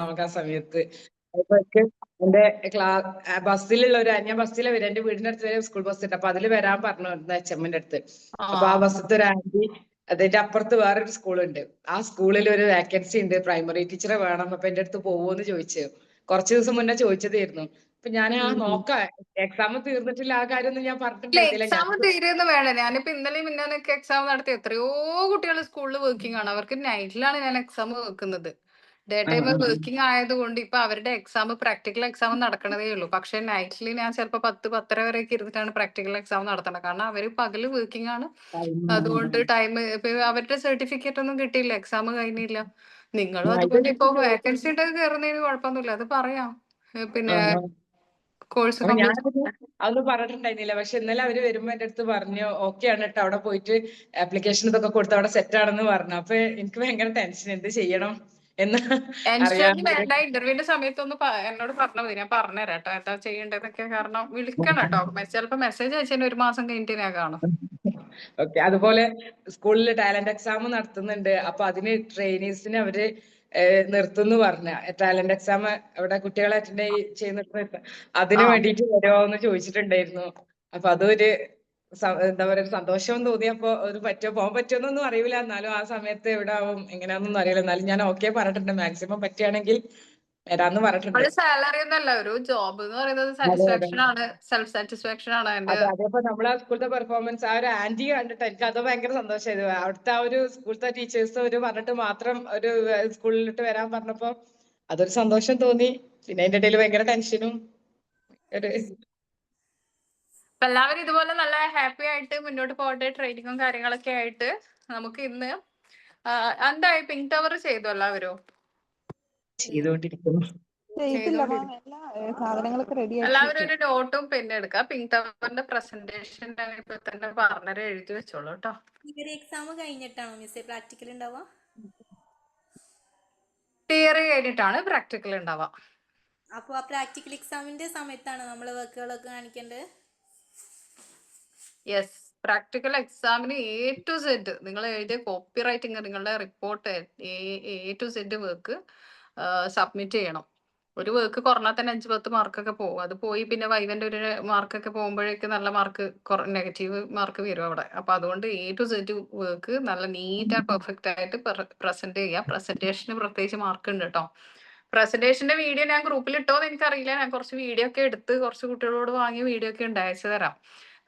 നമുക്ക് ആ സമയത്ത്. അതൊക്കെ എന്റെ ബസ്സിലുള്ള ഞാൻ ബസ്സിലെ വരും. എന്റെ വീടിന്റെ അടുത്ത് വരെ സ്കൂൾ ബസ് ഉണ്ട്. അപ്പൊ അതിൽ വരാൻ പറഞ്ഞു HMന്റെ അടുത്ത്. അപ്പൊ ആ ബസ്സിലത്തെ ഒരു ആന്റി, അതിന്റെ അപ്പുറത്ത് വേറൊരു സ്കൂളുണ്ട്. ആ സ്കൂളിൽ ഒരു വേക്കൻസി ഉണ്ട്, പ്രൈമറി ടീച്ചറെ വേണം. അപ്പൊ എന്റെ അടുത്ത് പോവോന്ന് ചോദിച്ചു. കുറച്ചു ദിവസം മുന്നേ ചോദിച്ചതായിരുന്നു. അപ്പൊ ഞാൻ നോക്കാം, എക്സാം തീർന്നിട്ടില്ല, ആ കാര്യമൊന്നും ഞാൻ പറഞ്ഞിട്ടുണ്ടായിരുന്നില്ല. എക്സാം തീരുന്ന വേണം. ഞാനിപ്പോ ഇന്നലെയും മിന്നാനൊക്കെ എക്സാം നടത്തി. എത്രയോ കുട്ടികൾ സ്കൂളിൽ വർക്കിംഗ് ആണ്. അവർക്ക് നൈറ്റിലാണ് ഞാൻ എക്സാം വെക്കുന്നത്. ഡേ ടൈം വർക്കിംഗ് ആയതുകൊണ്ട് ഇപ്പൊ അവരുടെ എക്സാം, പ്രാക്ടിക്കൽ എക്സാം നടക്കണതേ ഉള്ളൂ. പക്ഷെ നൈറ്റിൽ ഞാൻ ചിലപ്പോ 10-10:30 വരെയൊക്കെ ഇരുന്നിട്ടാണ് പ്രാക്ടിക്കൽ എക്സാം നടത്തുന്നത്. കാരണം അവര് പകല് വർക്കിംഗ് ആണ്. അതുകൊണ്ട് ടൈം അവരുടെ സർട്ടിഫിക്കറ്റ് ഒന്നും കിട്ടിയില്ല, എക്സാം കഴിഞ്ഞില്ല. നിങ്ങളും അതുകൊണ്ട് ഇപ്പൊ വേക്കൻസി ഉണ്ടെങ്കിൽ കയറുന്നതിന് കുഴപ്പമൊന്നുമില്ല, അത് പറയാം. പിന്നെ കോഴ്സ് അതൊന്നും പറഞ്ഞിട്ടുണ്ടായിരുന്നില്ല. പക്ഷെ ഇന്നലെ അവര് വരുമ്പോ എന്റെ അടുത്ത് പറഞ്ഞു, ഓക്കെ ആണ് കേട്ടോ, അവിടെ പോയിട്ട് ആപ്ലിക്കേഷൻ ഇതൊക്കെ കൊടുത്ത് അവിടെ സെറ്റ് ആണെന്ന് പറഞ്ഞു. അപ്പൊ എനിക്ക് ഭയങ്കര ടെൻഷൻ, എന്ത് ചെയ്യണം എന്ന് അറിയാൻ. വേണ്ട, ഇന്റർവ്യൂവിന്റെ സമയത്തൊന്ന് എന്നോട് പറഞ്ഞാൽ മതി, ഞാൻ പറഞ്ഞുതരാം കേട്ടോ എന്താ ചെയ്യേണ്ടതൊക്കെ. കാരണം വിളിക്കണം കേട്ടോ, ചിലപ്പോ മെസ്സേജ് അയച്ചതിന് 1 മാസം കഴിഞ്ഞിട്ട് ഞാൻ കാണും. ഓക്കെ. അതുപോലെ സ്കൂളിൽ ടാലന്റ് എക്സാം നടത്തുന്നുണ്ട്. അപ്പൊ അതിന് ട്രെയിനീസിന് അവര് നിർത്തുന്നു പറഞ്ഞ ടാലന്റ് എക്സാം അവിടെ കുട്ടികളെ അറ്റൻഡ് ചെയ്യുന്ന അതിന് വേണ്ടിയിട്ട് വരുമോ എന്ന് ചോദിച്ചിട്ടുണ്ടായിരുന്നു. അപ്പൊ അതൊരു എന്താ പറയാ, സന്തോഷം തോന്നിയപ്പോ ഒരു പോകാൻ പറ്റുമെന്നൊന്നും അറിയില്ല. എന്നാലും ആ സമയത്ത് എവിടെ ആവും എങ്ങനെയാണെന്നൊന്നും അറിയില്ല. എന്നാലും ഞാൻ ഓക്കെ പറഞ്ഞിട്ടുണ്ട്, മാക്സിമം പറ്റുകയാണെങ്കിൽ വരാന്ന് പറഞ്ഞിട്ടുണ്ട്. സാലറി ഒന്നല്ല, ഒരു ജോബ് എന്ന് പറയുന്നത് സാറ്റിസ്ഫാക്ഷൻ ആണ്, സെൽഫ് സാറ്റിസ്ഫാക്ഷൻ ആണ്. അതേപോലെ നമ്മളെ സ്കൂളത്തെ പെർഫോമൻസ് ആ ഒരു ആന്റി കണ്ടിട്ട് എനിക്ക് അത് ഭയങ്കര സന്തോഷമായത്. അവിടുത്തെ ആ ഒരു സ്കൂളത്തെ ടീച്ചേഴ്സ് ഒരു പറഞ്ഞിട്ട് മാത്രം ഒരു സ്കൂളിലിട്ട് വരാൻ പറഞ്ഞപ്പോ അതൊരു സന്തോഷം തോന്നി. പിന്നെ അതിന്റെ ഇടയിൽ ഭയങ്കര ടെൻഷനും. എല്ലാവരും ഇതുപോലെ നല്ല ഹാപ്പി ആയിട്ട് മുന്നോട്ട് പോകട്ടെ. ട്രെയിനിങ്ങും കാര്യങ്ങളൊക്കെ ആയിട്ട് നമുക്ക് ഇന്ന് എന്തായി, പിങ്ക് ടവർ ചെയ്തു എല്ലാവരും? ചെയ്തോണ്ടിരിക്കുന്നു. എല്ലാവരും ഒരു നോട്ടും പിന്നെ എടുക്കുക. പിങ്ക് ടവറിന്റെ പ്രസന്റേഷൻ ഇപ്പൊ തന്നെ പറഞ്ഞത് എഴുതി വെച്ചോളൂ കേട്ടോ. എക്സാം കഴിഞ്ഞിട്ടാണോ മിസ്സേ പ്രാക്ടിക്കൽ ഉണ്ടാവുക? തിയറി കഴിഞ്ഞിട്ടാണ് പ്രാക്ടിക്കൽ ഉണ്ടാവുക. അപ്പോൾ ആ പ്രാക്ടിക്കൽ എക്സാമിന്റെ സമയത്താണ് നമ്മൾ വർക്കുകളൊക്കെ കാണിക്കേണ്ടത്? യെസ്, പ്രാക്ടിക്കൽ എക്സാമിന് A to Z നിങ്ങൾ എഴുതിയ കോപ്പി റൈറ്റിംഗ്, നിങ്ങളുടെ report A to Z work submit ചെയ്യണം. ഒരു വർക്ക് കുറഞ്ഞാൽ തന്നെ 5-10 മാർക്കൊക്കെ പോകും. അത് പോയി പിന്നെ വൈവന്റെ ഒരു മാർക്കൊക്കെ പോകുമ്പോഴേക്ക് നല്ല മാർക്ക്, നെഗറ്റീവ് മാർക്ക് വരും അവിടെ. അപ്പൊ അതുകൊണ്ട് A to Z വർക്ക് നല്ല നീറ്റ് ആൻഡ് പെർഫെക്റ്റ് ആയിട്ട് പ്രസന്റ് ചെയ്യുക. പ്രസന്റേഷന് പ്രത്യേകിച്ച് മാർക്ക് ഉണ്ട് കേട്ടോ. പ്രസന്റേഷന്റെ വീഡിയോ ഞാൻ ഗ്രൂപ്പിൽ ഇട്ടോന്ന് എനിക്കറിയില്ല. ഞാൻ കുറച്ച് വീഡിയോ ഒക്കെ എടുത്ത് കുറച്ച് കുട്ടികളോട് വാങ്ങിയ വീഡിയോ ഒക്കെ ഉണ്ട്, അയച്ചു തരാം.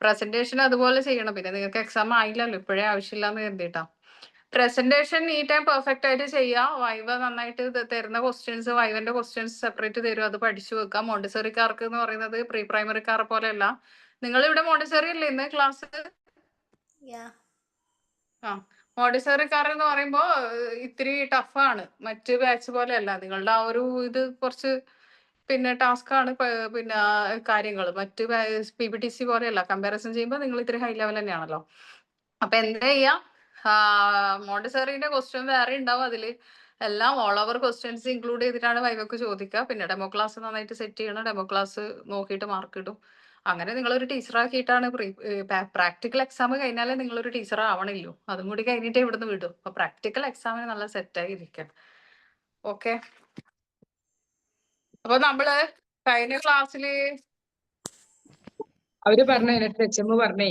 പ്രസന്റേഷൻ അതുപോലെ ചെയ്യണം. പിന്നെ നിങ്ങൾക്ക് എക്സാം ആയില്ലല്ലോ, ഇപ്പോഴേ ആവശ്യമില്ലാന്ന് കരുതിയിട്ടാ. പ്രസന്റേഷൻ നീറ്റ് ആൻഡ് പെർഫെക്റ്റ് ആയിട്ട് ചെയ്യുക. വൈവ നന്നായിട്ട് തരുന്ന ക്വസ്റ്റ്യൻസ്, വൈവന്റെ ക്വസ്റ്റ്യൻസ് സെപ്പറേറ്റ് തരും, അത് പഠിച്ചു വെക്കുക. മോണ്ടിസറിക്കാർക്ക് എന്ന് പറയുന്നത് പ്രീ പ്രൈമറിക്കാർ പോലെയല്ല. നിങ്ങൾ ഇവിടെ മോണ്ടിസറി അല്ലേ ഇന്ന് ക്ലാസ്? മോണ്ടിസറിക്കാർ എന്ന് പറയുമ്പോ ഇത്തിരി ടഫാണ്, മറ്റ് ബാച്ച് പോലെയല്ല. നിങ്ങളുടെ ആ ഒരു ഇത് കുറച്ച് പിന്നെ ടാസ്ക് ആണ്. പിന്നെ കാര്യങ്ങൾ മറ്റ് PPTC പോലെയല്ല. കമ്പാരിസൺ ചെയ്യുമ്പോൾ നിങ്ങൾ ഇത്തിരി ഹൈ ലെവൽ തന്നെയാണല്ലോ. അപ്പൊ എന്താ ചെയ്യാ, മോണ്ടിസറിന്റെ ക്വസ്റ്റ്യൻ വേറെ ഉണ്ടാവും. അതിൽ എല്ലാം ഓൾ ഓവർ ക്വസ്റ്റ്യൻസ് ഇൻക്ലൂഡ് ചെയ്തിട്ടാണ് വൈവക്ക് ചോദിക്കുക. പിന്നെ ഡെമോ ക്ലാസ് നന്നായിട്ട് സെറ്റ് ചെയ്യണം. ഡെമോ ക്ലാസ് നോക്കിയിട്ട് മാർക്ക് ഇടും. അങ്ങനെ നിങ്ങളൊരു ടീച്ചറാക്കിയിട്ടാണ് പ്രാക്ടിക്കൽ എക്സാം കഴിഞ്ഞാലേ നിങ്ങളൊരു ടീച്ചർ ആവണില്ലോ. അതും കൂടി കഴിഞ്ഞിട്ടേ ഇവിടുന്ന് വിടും. അപ്പൊ പ്രാക്ടിക്കൽ എക്സാമിന് നല്ല സെറ്റായി ഇരിക്കണം. ഓക്കെ. അപ്പൊ നമ്മള് കഴിഞ്ഞ ക്ലാസ്സില് അവര് പറഞ്ഞ HM പറഞ്ഞേ,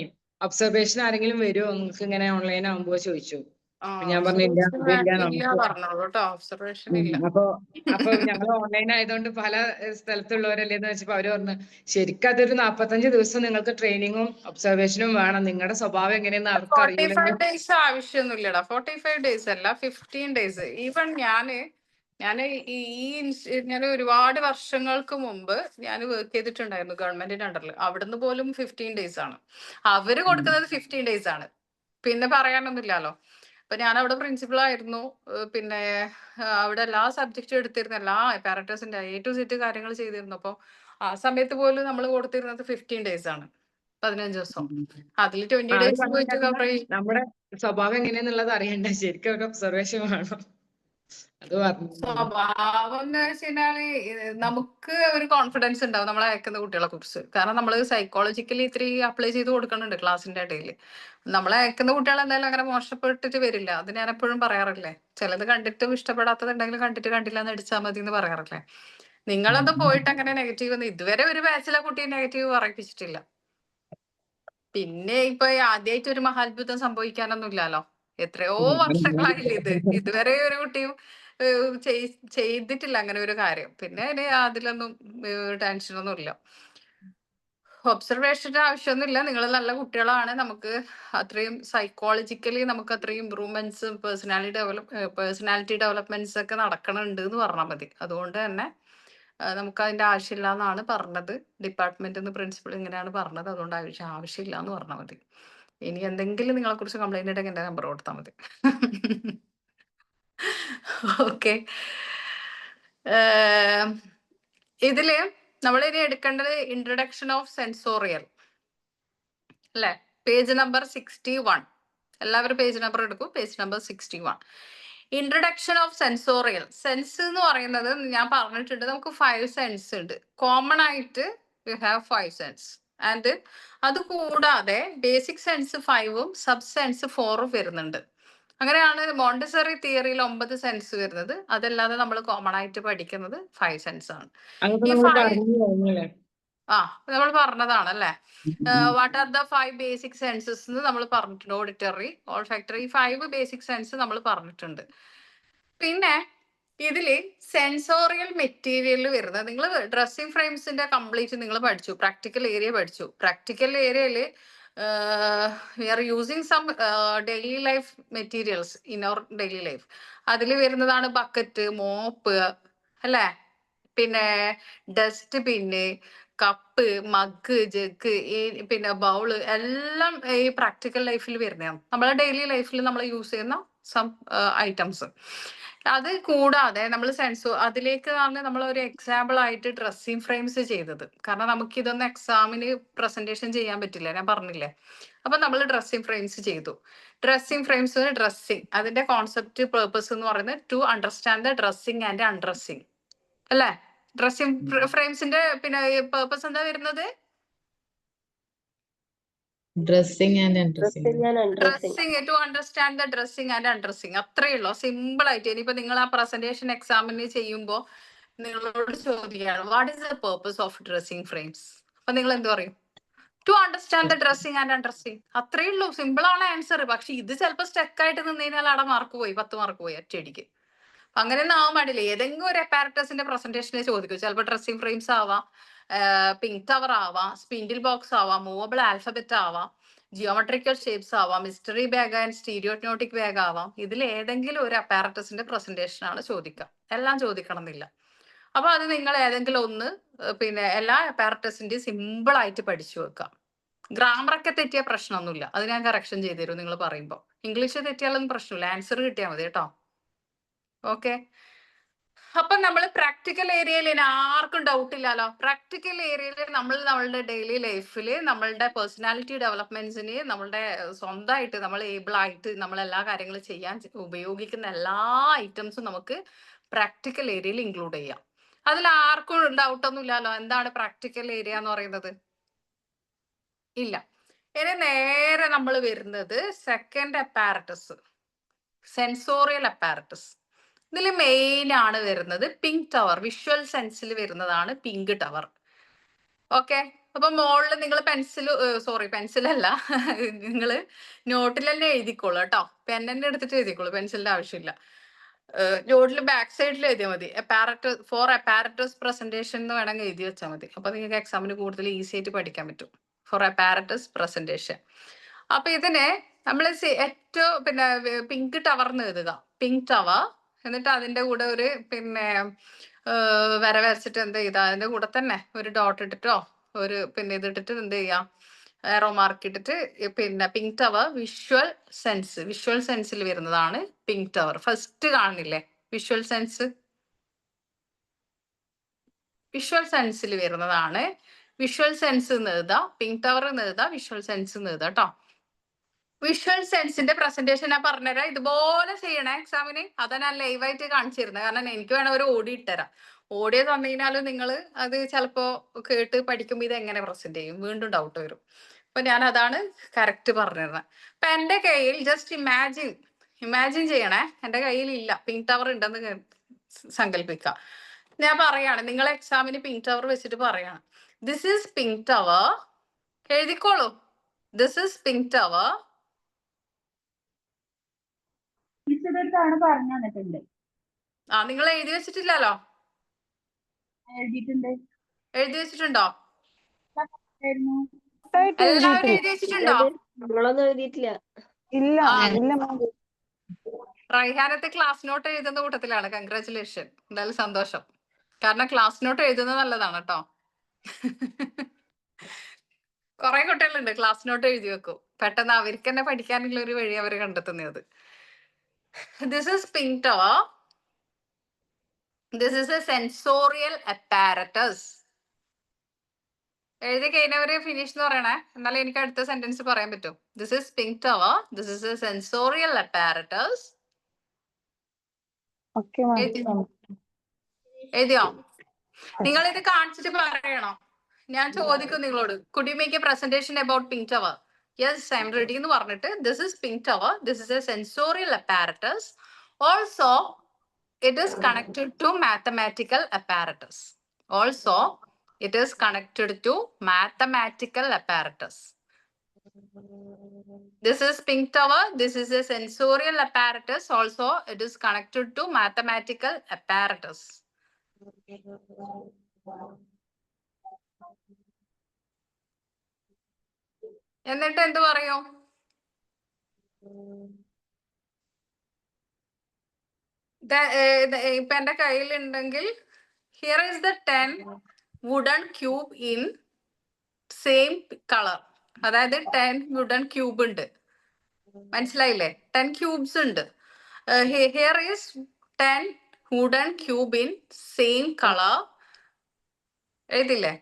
ഒബ്സർവേഷൻ ആരെങ്കിലും വരുമോ നിങ്ങൾക്ക് ഇങ്ങനെ ഓൺലൈൻ ആവുമ്പോ ചോദിച്ചു. ഞാൻ പറഞ്ഞില്ല. അപ്പൊ ഞങ്ങൾ ഓൺലൈൻ ആയതുകൊണ്ട് പല സ്ഥലത്തുള്ളവരല്ലേന്ന് വെച്ചപ്പോ അവര് പറഞ്ഞു, ശരിക്കും അതൊരു 45 ദിവസം നിങ്ങൾക്ക് ട്രെയിനിങ്ങും ഒബ്സർവേഷനും വേണം. നിങ്ങളുടെ സ്വഭാവം എങ്ങനെയെന്ന് അവർക്ക് അറിയില്ല. 45 days ആവശ്യമൊന്നുമില്ലടാ. 45 days അല്ല, 15 days. ഈവൻ ഞാൻ ഒരുപാട് വർഷങ്ങൾക്ക് മുമ്പ് ഞാൻ വർക്ക് ചെയ്തിട്ടുണ്ടായിരുന്നു ഗവൺമെന്റിന്റെ അണ്ടറിൽ. അവിടുന്ന് പോലും 15 days ആണ് അവര് കൊടുക്കുന്നത്. 15 days ആണ്, പിന്നെ പറയാനൊന്നുമില്ലല്ലോ. അപ്പൊ ഞാൻ അവിടെ പ്രിൻസിപ്പൾ ആയിരുന്നു. പിന്നെ അവിടെ എല്ലാ സബ്ജക്റ്റും എടുത്തിരുന്ന, എല്ലാ പാരറ്റേഴ്സിന്റെ A to Z കാര്യങ്ങൾ ചെയ്തിരുന്നു. അപ്പൊ ആ സമയത്ത് പോലും നമ്മൾ കൊടുത്തിരുന്നത് 15 days ആണ്, 15 ദിവസം. അതിൽ 20 days പോയിട്ട് നമ്മുടെ സ്വഭാവം എങ്ങനെയാന്നുള്ളത് അറിയണ്ട, ശരിക്കും ഒരു ഒബ്സർവേഷൻ വേണം. അത് പറഞ്ഞു. സ്വഭാവം എന്ന് വെച്ചുകഴിഞ്ഞാല് നമുക്ക് ഒരു കോൺഫിഡൻസ് ഉണ്ടാവും നമ്മളെ അയക്കുന്ന കുട്ടികളെ കുറിച്ച്. കാരണം നമ്മൾ സൈക്കോളജിക്കലി ഇത്തിരി അപ്ലൈ ചെയ്ത് കൊടുക്കുന്നുണ്ട് ക്ലാസ്സിന്റെ ഇടയിൽ. നമ്മളെ അയക്കുന്ന കുട്ടികൾ എന്തായാലും അങ്ങനെ മോശപ്പെട്ടിട്ട് വരില്ല. അത് ഞാൻ എപ്പോഴും പറയാറില്ലേ. ചിലത് കണ്ടിട്ടും ഇഷ്ടപ്പെടാത്തതുണ്ടെങ്കിൽ കണ്ടിട്ട് കണ്ടില്ല എന്ന് അടിച്ചാൽ മതി എന്ന് പറയാറില്ലേ. നിങ്ങളൊന്നും പോയിട്ട് അങ്ങനെ നെഗറ്റീവ് ഒന്നും ഇതുവരെ ഒരു ബാച്ചിലെ കുട്ടിയെ നെഗറ്റീവ് പറയിപ്പിച്ചിട്ടില്ല. പിന്നെ ഇപ്പൊ ആദ്യമായിട്ട് ഒരു മഹാത്ഭുതം സംഭവിക്കാനൊന്നും ഇല്ലല്ലോ. എത്രയോ വർഷങ്ങളായില്ലേ ഇത്. ഇതുവരെ ഒരു കുട്ടിയും ചെയ്തിട്ടില്ല അങ്ങനെ ഒരു കാര്യം. പിന്നെ അതിലൊന്നും ടെൻഷനൊന്നും ഇല്ല. ഒബ്സർവേഷന്റെ ആവശ്യമൊന്നുമില്ല. നിങ്ങൾ നല്ല കുട്ടികളാണ്. നമുക്ക് അത്രയും സൈക്കോളജിക്കലി നമുക്ക് അത്രയും ഇമ്പ്രൂവ്മെന്റ്സ് പേഴ്സണാലിറ്റി ഡെവലപ്മെന്റ്സ് ഒക്കെ നടക്കണുണ്ട് എന്ന് പറഞ്ഞാൽ മതി. അതുകൊണ്ട് തന്നെ നമുക്ക് അതിന്റെ ആവശ്യമില്ല എന്നാണ് പറഞ്ഞത്. ഡിപ്പാർട്ട്മെന്റിൽ നിന്ന് പ്രിൻസിപ്പൾ ഇങ്ങനെയാണ് പറഞ്ഞത്. അതുകൊണ്ട് ആവശ്യമില്ല എന്ന് പറഞ്ഞാൽ മതി. ഇനി എന്തെങ്കിലും നിങ്ങളെ കുറിച്ച് കംപ്ലൈന്റ് ഉണ്ടെങ്കിൽ എന്റെ നമ്പർ കൊടുത്താൽ മതി. ഓക്കെ. ഇതില് നമ്മൾ ഇനി എടുക്കേണ്ടത് ഇൻട്രൊഡക്ഷൻ ഓഫ് സെൻസോറിയൽ അല്ലെ. Page number 61. എല്ലാവരും പേജ് നമ്പർ എടുക്കും. Page number 61. Introduction of sensorial. Sense എന്ന് പറയുന്നത് ഞാൻ പറഞ്ഞിട്ടുണ്ട്, നമുക്ക് 5 സെൻസ് ഉണ്ട്. കോമൺ ആയിട്ട് യു ഹാവ് 5 സെൻസ്. ആൻഡ് അത് കൂടാതെ ബേസിക് സെൻസ് 5ഉം സബ് സെൻസ് 4ഉം വരുന്നുണ്ട്. അങ്ങനെയാണ് മോണ്ടിസറി തിയറിയിൽ 9 സെൻസ് വരുന്നത്. അതല്ലാതെ നമ്മൾ കോമൺ ആയിട്ട് പഠിക്കുന്നത് 5 സെൻസ് ആണ്. ഈ 5 നമ്മൾ പറഞ്ഞതാണ് അല്ലേ. What are the 5 basic census എന്ന് നമ്മൾ പറഞ്ഞിട്ടുണ്ട്. ഓഡിറ്ററി, ഓൾഫാക്ടറി, 5 ബേസിക് സെൻസ് നമ്മൾ പറഞ്ഞിട്ടുണ്ട്. പിന്നെ ഇതില് സെൻസോറിയൽ മെറ്റീരിയൽ വരുന്നത്, നിങ്ങൾ ഡ്രസ്സിംഗ് ഫ്രെയിംസിന്റെ കംപ്ലീറ്റ് നിങ്ങൾ പഠിച്ചു, പ്രാക്ടിക്കൽ ഏരിയ പഠിച്ചു. പ്രാക്ടിക്കൽ ഏരിയയില് we are using some daily life materials in our daily life. അതിൽ വരുന്നതാണ് ബക്കറ്റ്, മോപ്പ് അല്ലേ, പിന്നെ dust bin, cup, mug, jug, പിന്നെ ബൗള് എല്ലാം ഈ പ്രാക്ടിക്കൽ ലൈഫിൽ വരുന്നതാണ്. നമ്മളെ ഡെയിലി ലൈഫിൽ നമ്മൾ യൂസ് ചെയ്യുന്ന സം ഐറ്റംസ്. അത് കൂടാതെ നമ്മൾ അതിലേക്ക് നമ്മൾ ഒരു എക്സാമ്പിൾ ആയിട്ട് ഡ്രസ്സിംഗ് ഫ്രെയിംസ് ചെയ്തത്. കാരണം നമുക്ക് ഇതൊന്നും എക്സാമിന് പ്രസന്റേഷൻ ചെയ്യാൻ പറ്റില്ല, ഞാൻ പറഞ്ഞില്ലേ. അപ്പൊ നമ്മൾ ഡ്രസ്സിംഗ് ഫ്രെയിംസ് ചെയ്തു. ഡ്രസ്സിംഗ് ഫ്രെയിംസ്, ഡ്രസ്സിംഗ് അതിന്റെ കോൺസെപ്റ്റ് പേർപ്പസ് എന്ന് പറയുന്നത് to understand the dressing and undressing അല്ലേ. ഡ്രസ്സിംഗ് ഫ്രെയിംസിന്റെ പിന്നെ പേർപ്പസ് എന്താ വരുന്നത്? Dressing and undressing. Dressing, to understand the dressing and undressing. അത്രയേ ഉള്ളൂ, സിമ്പിൾ ആയിട്ട്. ഇനിയിപ്പോ നിങ്ങൾ ആ പ്രസന്റേഷൻ എക്സാമിന് ചെയ്യുമ്പോൾ നിങ്ങളോട് ചോദിക്കുകയാണ് what is the purpose of dressing frames, അപ്പൊ നിങ്ങൾ എന്ത് പറയും? To understand the dressing and undressing. അത്രയേ ഉള്ളൂ, സിമ്പിൾ ആണ് ആൻസർ. പക്ഷെ ഇത് ചിലപ്പോൾ സ്റ്റക്ക് ആയിട്ട് നിന്ന് കഴിഞ്ഞാൽ അവിടെ മാർക്ക് പോയി, 10 മാർക്ക് പോയി ഒറ്റയടിക്ക്. അങ്ങനെയൊന്നും ആവാൻ പാടില്ല. ഏതെങ്കിലും ഒരു അപ്പാരറ്റസിന്റെ പ്രസന്റേഷനെ ചോദിക്കും. ചിലപ്പോൾ ഡ്രസ്സിംഗ് ഫ്രെയിംസ് ആവാം, പിങ്ക് ടവർ ആവാം, സ്പിൻഡിൽ ബോക്സ് ആവാം, മൂവബിൾ ആൽഫബറ്റ് ആവാം, ജിയോമെട്രിക്കൽ ഷേപ്സ് ആവാം, മിസ്റ്ററി ബാഗ് ആൻഡ് സ്റ്റീരിയോട്നോട്ടിക് ബാഗ് ആവാം. ഇതിൽ ഏതെങ്കിലും ഒരു അപ്പാരറ്റസിന്റെ പ്രസന്റേഷൻ ആണ് ചോദിക്കുക. എല്ലാം ചോദിക്കണം എന്നില്ല. അപ്പൊ അത് നിങ്ങൾ ഏതെങ്കിലും ഒന്ന് പിന്നെ എല്ലാ അപ്പാരറ്റസിന്റെയും സിമ്പിൾ ആയിട്ട് പഠിച്ചു വെക്കാം. ഗ്രാമറൊക്കെ തെറ്റിയ പ്രശ്നമൊന്നുമില്ല, അത് ഞാൻ കറക്ഷൻ ചെയ്തു തരും നിങ്ങൾ പറയുമ്പോൾ. ഇംഗ്ലീഷ് തെറ്റിയാലൊന്നും പ്രശ്നമില്ല, ആൻസർ കിട്ടിയാൽ മതി കേട്ടോ. ഓക്കെ. അപ്പൊ നമ്മൾ പ്രാക്ടിക്കൽ ഏരിയയിൽ ആർക്കും ഡൗട്ട് ഇല്ലല്ലോ. പ്രാക്ടിക്കൽ ഏരിയയിൽ നമ്മൾ നമ്മളുടെ ഡെയിലി ലൈഫിൽ നമ്മളുടെ പേഴ്സണാലിറ്റി ഡെവലപ്മെന്റ്സിന് നമ്മളുടെ സ്വന്തമായിട്ട് നമ്മൾ ഏബിൾ ആയിട്ട് നമ്മൾ എല്ലാ കാര്യങ്ങളും ചെയ്യാൻ ഉപയോഗിക്കുന്ന എല്ലാ ഐറ്റംസും നമുക്ക് പ്രാക്ടിക്കൽ ഏരിയയിൽ ഇൻക്ലൂഡ് ചെയ്യാം. അതിൽ ആർക്കും ഡൗട്ടൊന്നും ഇല്ലല്ലോ. എന്താണ് പ്രാക്ടിക്കൽ ഏരിയ എന്ന് പറയുന്നത്? ഇല്ല. ഇനി നേരെ നമ്മൾ വരുന്നത് സെക്കൻഡ് അപ്പാരറ്റസ്, സെൻസോറിയൽ അപ്പാരറ്റസ്. ഇതിൽ മെയിൻ ആണ് വരുന്നത് പിങ്ക് ടവർ. വിഷ്വൽ സെൻസിൽ വരുന്നതാണ് പിങ്ക് ടവർ. ഓക്കെ. അപ്പൊ മോളിൽ നിങ്ങൾ പെൻസിലല്ല, നിങ്ങൾ നോട്ടിൽ തന്നെ എഴുതിക്കോളൂ കേട്ടോ. പെൻ തന്നെ എടുത്തിട്ട് എഴുതിക്കോളൂ, പെൻസിലിന്റെ ആവശ്യമില്ല. നോട്ടിൽ ബാക്ക് സൈഡിൽ എഴുതിയാൽ മതി. ഫോർ അപ്പാരറ്റസ് പ്രസന്റേഷൻ എന്ന് വേണമെങ്കിൽ എഴുതി വെച്ചാൽ മതി. അപ്പൊ നിങ്ങൾക്ക് എക്സാമിന് കൂടുതൽ ഈസി ആയിട്ട് പഠിക്കാൻ പറ്റും. For apparatus presentation. അപ്പൊ ഇതിനെ നമ്മൾ ഏറ്റവും പിന്നെ പിങ്ക് ടവർ എന്ന് എഴുതുക, പിങ്ക് ടവർ. എന്നിട്ട് അതിന്റെ കൂടെ ഒരു പിന്നെ വര വരച്ചിട്ട് എന്ത് ചെയ്താ അതിന്റെ കൂടെ തന്നെ ഒരു ഡോട്ട് ഇട്ടിട്ടോ ഒരു പിന്നെ ഇതിട്ടിട്ട് എന്ത് ചെയ്യാം, ഏറോ മാർക്ക് ഇട്ടിട്ട് പിന്നെ pink tower visual sense. Visual സെൻസിൽ വരുന്നതാണ് പിങ്ക് ടവർ. ഫസ്റ്റ് കാണുന്നില്ലേ വിഷ്വൽ സെൻസ്? വിഷ്വൽ സെൻസിൽ വരുന്നതാണ്. വിഷ്വൽ സെൻസ് എന്ന് എഴുതാ, പിങ്ക് ടവർ എന്ന് എഴുതാ, വിഷ്വൽ സെൻസ് എന്ന് എഴുതാ കേട്ടോ. വിഷ്വൽ സെൻസിന്റെ പ്രസന്റേഷൻ ഞാൻ പറഞ്ഞുതരാം. ഇതുപോലെ ചെയ്യണേ എക്സാമിന്. അതാ ഞാൻ ലൈവായിട്ട് കാണിച്ചിരുന്നത്. കാരണം എനിക്ക് വേണം ഒരു ഓഡിയോ ഇട്ടുതരാം. ഓഡിയോ തന്നു കഴിഞ്ഞാൽ നിങ്ങൾ അത് ചിലപ്പോ കേട്ട് പഠിക്കുമ്പോൾ ഇത് എങ്ങനെ പ്രസന്റ് ചെയ്യും, വീണ്ടും ഡൗട്ട് വരും. അപ്പൊ ഞാൻ അതാണ് കറക്റ്റ് പറഞ്ഞിരുന്നത്. അപ്പൊ എന്റെ കയ്യിൽ ജസ്റ്റ് ഇമാജിൻ ചെയ്യണേ, എന്റെ കയ്യിൽ ഇല്ല, പിങ്ക് ടവർ ഉണ്ടെന്ന് സങ്കല്പിക്കാം. ഞാൻ പറയാണ്, നിങ്ങൾ എക്സാമിന് പിങ്ക് ടവർ വെച്ചിട്ട് പറയാണ്, ദിസ് ഈസ് പിങ്ക് ടവർ. എഴുതിക്കോളൂ, ദിസ് ഈസ് പിങ്ക് ടവർ. പറഞ്ഞു തന്നിട്ടുണ്ട്. നിങ്ങൾ എഴുതി വെച്ചിട്ടില്ലല്ലോ? എഴുതിയിട്ടുണ്ട്. എഴുതി വെച്ചിട്ടുണ്ടോ? എല്ലാവരും എഴുതി വെച്ചിട്ടുണ്ടോ? നമ്മളൊന്നും എഴുതിയിട്ടില്ല. ഇല്ല, റൈഹാനത്തെ ക്ലാസ് നോട്ട് എഴുതുന്ന കൂട്ടത്തിലാണ്. കൺഗ്രാറ്റുലേഷൻ, എന്തായാലും സന്തോഷം. കാരണം ക്ലാസ് നോട്ട് എഴുതുന്നത് നല്ലതാണ് കേട്ടോ. കുറെ കുട്ടികളുണ്ട് ക്ലാസ് നോട്ട് എഴുതി വെക്കും, പെട്ടെന്ന് അവർക്ക് തന്നെ പഠിക്കാനുള്ള ഒരു വഴി അവർ കണ്ടെത്തുന്നത്. This is pink tower. This is A sensorial apparatus. എഴുതി കഴിഞ്ഞവര് ഫിനിഷ് എന്ന് പറയണേ, എന്നാലേ എനിക്ക് അടുത്ത സെന്റൻസ് പറയാൻ പറ്റും. This is pink tower. This is A sensorial apparatus. എഴുതിയോ? നിങ്ങൾ ഇത് കാണിച്ചിട്ട് പറയണോ? ഞാൻ ചോദിക്കും നിങ്ങളോട്, could you make A presentation about pink tower? Yes, I am ready എന്ന് പറഞ്ഞിട്ട് this is pink tower. This is A sensorial apparatus. Also it is connected to mathematical apparatus. Also, it is connected to mathematical apparatus. This is pink tower. This is a sensorial apparatus. Also, it is connected to mathematical apparatus. എന്നിട്ട് എന്ത് പറയും? ഇപ്പൊ എന്റെ കയ്യിലുണ്ടെങ്കിൽ here is the 10 wooden cube in same colour. അതായത് 10 wooden cube ഉണ്ട്, മനസ്സിലായില്ലേ? 10 cubes ഉണ്ട്. Here is 10 wooden cube in same colour. എഴുതില്ലേ?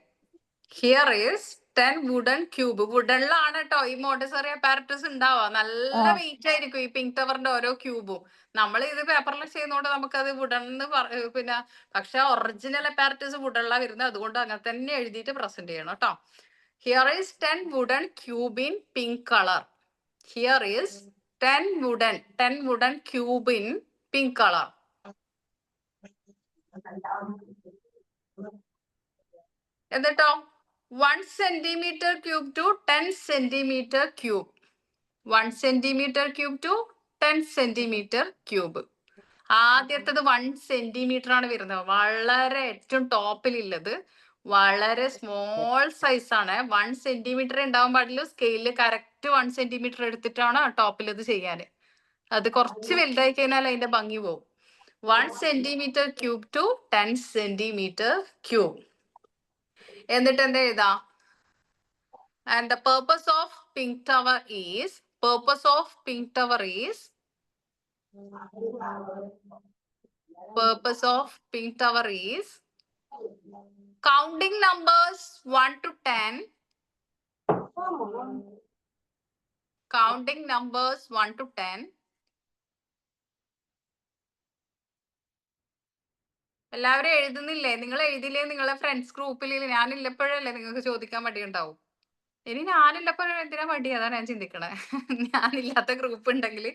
Here is 10 wooden cube. വുഡനിലാണ് കേട്ടോ ഈ മോണ്ടസറി അപ്പാരറ്റസ് ഉണ്ടാവുക. നല്ല വെയിറ്റ് ആയിരിക്കും ഈ പിങ്ക് ടവറിന്റെ ഓരോ ക്യൂബും. നമ്മൾ ഇത് പേപ്പറിൽ ചെയ്യുന്നതുകൊണ്ട് നമുക്കത് വുഡൻ പിന്നെ, പക്ഷെ ഒറിജിനൽ അപ്പാരറ്റസ് വുഡനിലാണ് വരുന്നത്. അതുകൊണ്ട് അങ്ങനെ തന്നെ എഴുതിയിട്ട് പ്രസന്റ് ചെയ്യണം കേട്ടോ. Here is 10 wooden cube in pink colour. Here is 10 wooden cube in pink colour. എന്നിട്ടോ 1 centimeter cube to 10 centimeter cube. 1 centimeter cube to 10 centimeter cube. ആദ്യത്തത് 1 centimeter ആണ് വരുന്നത്. വളരെ ഏറ്റവും ടോപ്പിലുള്ളത് വളരെ സ്മോൾ സൈസ് ആണ്. 1 centimeter ഉണ്ടാവാൻ പാടില്ല. സ്കെയിലിൽ കറക്റ്റ് 1 centimeter എടുത്തിട്ടാണ് ടോപ്പിൽ ഇത് ചെയ്യാൻ. അത് കുറച്ച് വലുതായി കഴിഞ്ഞാൽ അതിന്റെ ഭംഗി പോകും. 1 centimeter cube to 10 centimeter cube. എന്നിട്ട് എന്താ എഴുതാ? And the purpose of pink tower is counting numbers 1 to 10. Counting numbers 1 to 10. എല്ലാവരും എഴുതുന്നില്ലേ? നിങ്ങൾ എഴുതില്ലേ? നിങ്ങളെ ഫ്രണ്ട്സ് ഗ്രൂപ്പിൽ ഞാനില്ലപ്പോഴല്ലേ നിങ്ങൾക്ക് ചോദിക്കാൻ മടിയുണ്ടാവും. ഇനി ഞാനില്ലപ്പോഴും എന്തിനാ മടി? അതാണ് ഞാൻ ചിന്തിക്കണേ. ഞാനില്ലാത്ത ഗ്രൂപ്പ് ഉണ്ടെങ്കിൽ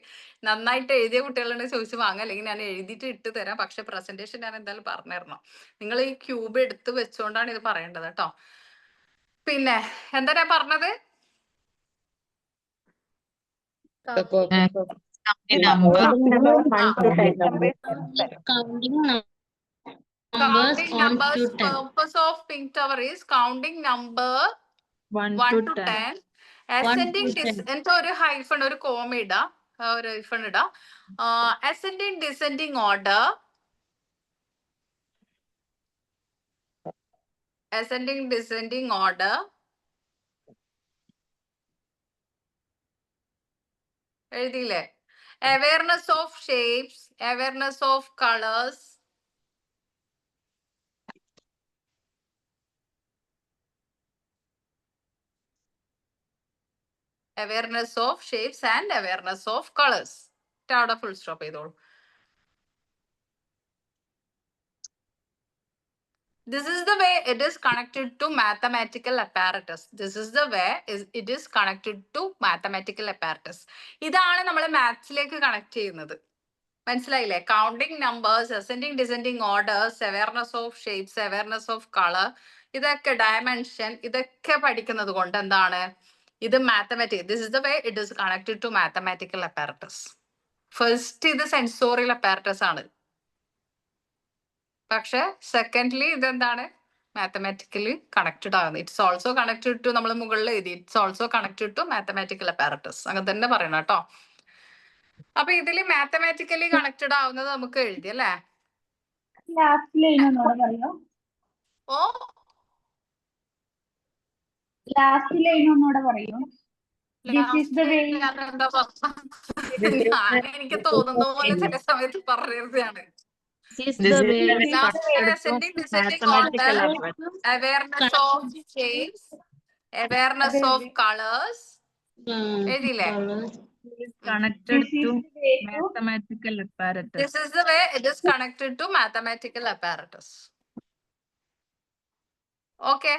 നന്നായിട്ട് എഴുതിയ കുട്ടികളുണ്ടെങ്കിൽ ചോദിച്ചു വാങ്ങാം, അല്ലെങ്കിൽ ഞാൻ എഴുതിയിട്ട് ഇട്ട് തരാം. പക്ഷെ പ്രസന്റേഷൻ ഞാൻ എന്തായാലും പറഞ്ഞു തരണം. നിങ്ങൾ ഈ ക്യൂബ് എടുത്ത് വെച്ചുകൊണ്ടാണ് ഇത് പറയേണ്ടത് കേട്ടോ. പിന്നെ എന്താ ഞാൻ പറഞ്ഞത്? Counting numbers. Purpose of pink tower is counting number 1 to 10. Ascending എന്നിട്ട് ഒരു ഹൈഫൺ, ഒരു കോമ ഇടാ, ഒരു ഹൈഫൺ ഇടാ. Ascending descending order. Ascending descending order. എഴുതിയില്ലേ? Awareness of shapes, awareness of colors. Awareness of shapes and awareness of colours. അവിടെ full stop ചെയ്തോളൂ. This is the way it is connected to mathematical apparatus. This is the way it is connected to mathematical apparatus. ഇതാണ് നമ്മൾ മാത്സിലേക്ക് connect ചെയ്യുന്നത്. മനസ്സിലായില്ലേ? Counting numbers, ascending descending orders, awareness of shapes, awareness of colour, ഇതൊക്കെ dimension, ഇതൊക്കെ പഠിക്കുന്നത് കൊണ്ട് എന്താണ് ഇത് mathematic. This is the way it is connected to mathematical apparatus. First ഇത് സെൻസോറിയൽ അപ്പാരറ്റസ് ആണ്. പക്ഷെ സെക്കൻഡ്ലി ഇതെന്താണ് മാത്തമാറ്റിക്കലി കണക്റ്റഡ് ആകുന്നത്. ഇറ്റ്സ് ഓൾസോ കണക്റ്റഡ് ടു, നമ്മൾ മുകളിൽ എഴുതി, it's also connected to mathematical apparatus. അങ്ങനെ തന്നെ പറയണം കേട്ടോ. അപ്പൊ ഇതിൽ മാത്തമാറ്റിക്കലി കണക്റ്റഡ് ആവുന്നത് നമുക്ക് എഴുതി അല്ലേ? ലാസ്റ്റ് ലൈൻ ഒന്നുകൂടെ പറയോ? ഓ ലാസ്റ്റ് ലൈൻ ഒന്നുകൂടെ പറയോ? എനിക്ക് തോന്നുന്ന പോലെ ചില സമയത്ത് പറയുന്നതാണ്. Awareness of shapes, awareness of colours എഴുതിയില്ലേ? Connected to mathematical apparatus. This is the way it is connected to mathematical apparatus. Okay,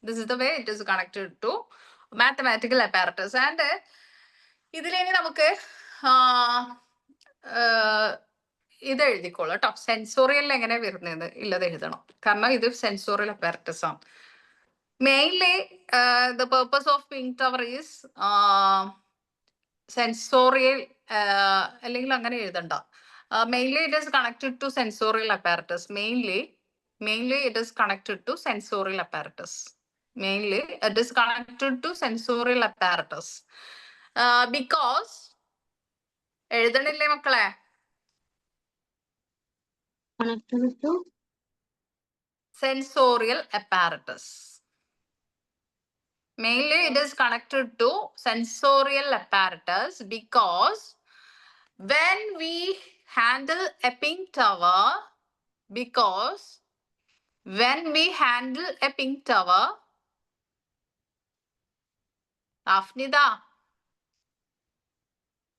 this is the way it is connected to mathematical apparatus. And ഇതിലേനി നമുക്ക് ഇത് എഴുതിക്കോളൂ കേട്ടോ. Sensorial എങ്ങനെ വരുന്നത് ഇല്ലത് എഴുതണം, കാരണം ഇത് സെൻസോറിയൽ അപ്പാരറ്റസ് ആണ്. Mainly the purpose of pink tower is sensorial, അല്ലെങ്കിൽ അങ്ങനെ എഴുതണ്ട. Mainly it is connected to sensorial apparatus. Mainly it is connected to sensorial apparatus. Mainly it is connected to sensorial apparatus. Because എഴുതണില്ലേ മക്കളെ? Connected to sensorial apparatus. Mainly it is connected to sensorial apparatus because when we handle a pink tower, Afnida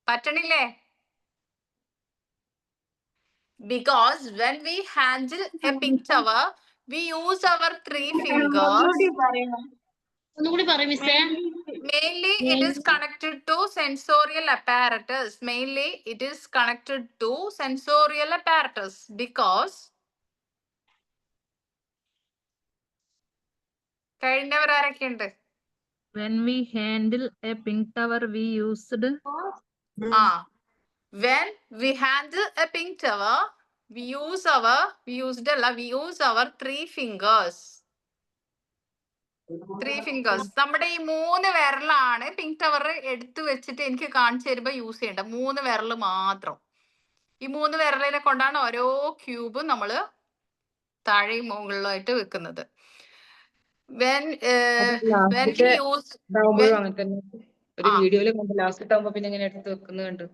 പറ്റണില്ലേ? Because when we handle a pink tower, we use our 3 fingers. Mainly it is connected to sensorial apparatus. Mainly it is connected to sensorial apparatus because കഴിഞ്ഞവരാരൊക്കെയുണ്ട്? When we handle a pink tower, we used when we handle a pink tower, we use our 3 fingers. 3 fingers. നമ്മുടെ ഈ 3 വിരലാണ് pink tower എടുത്തു വെച്ചിട്ട് എനിക്ക് കാണിച്ചു തരുമ്പോ use ചെയ്യേണ്ട 3 വിരൽ മാത്രം. ഈ 3 വിരലിനെ കൊണ്ടാണ് ഓരോ ക്യൂബും നമ്മള് താഴെയും മുകളിലായിട്ട് വെക്കുന്നത്. When we use ഒരു വീഡിയോയില് കണ്ട് ലാസ്റ്റ് ഇട്ടാകുമ്പോ പിന്നെ ഇങ്ങനെ എടുത്ത് വെക്കുന്നത് കണ്ടു.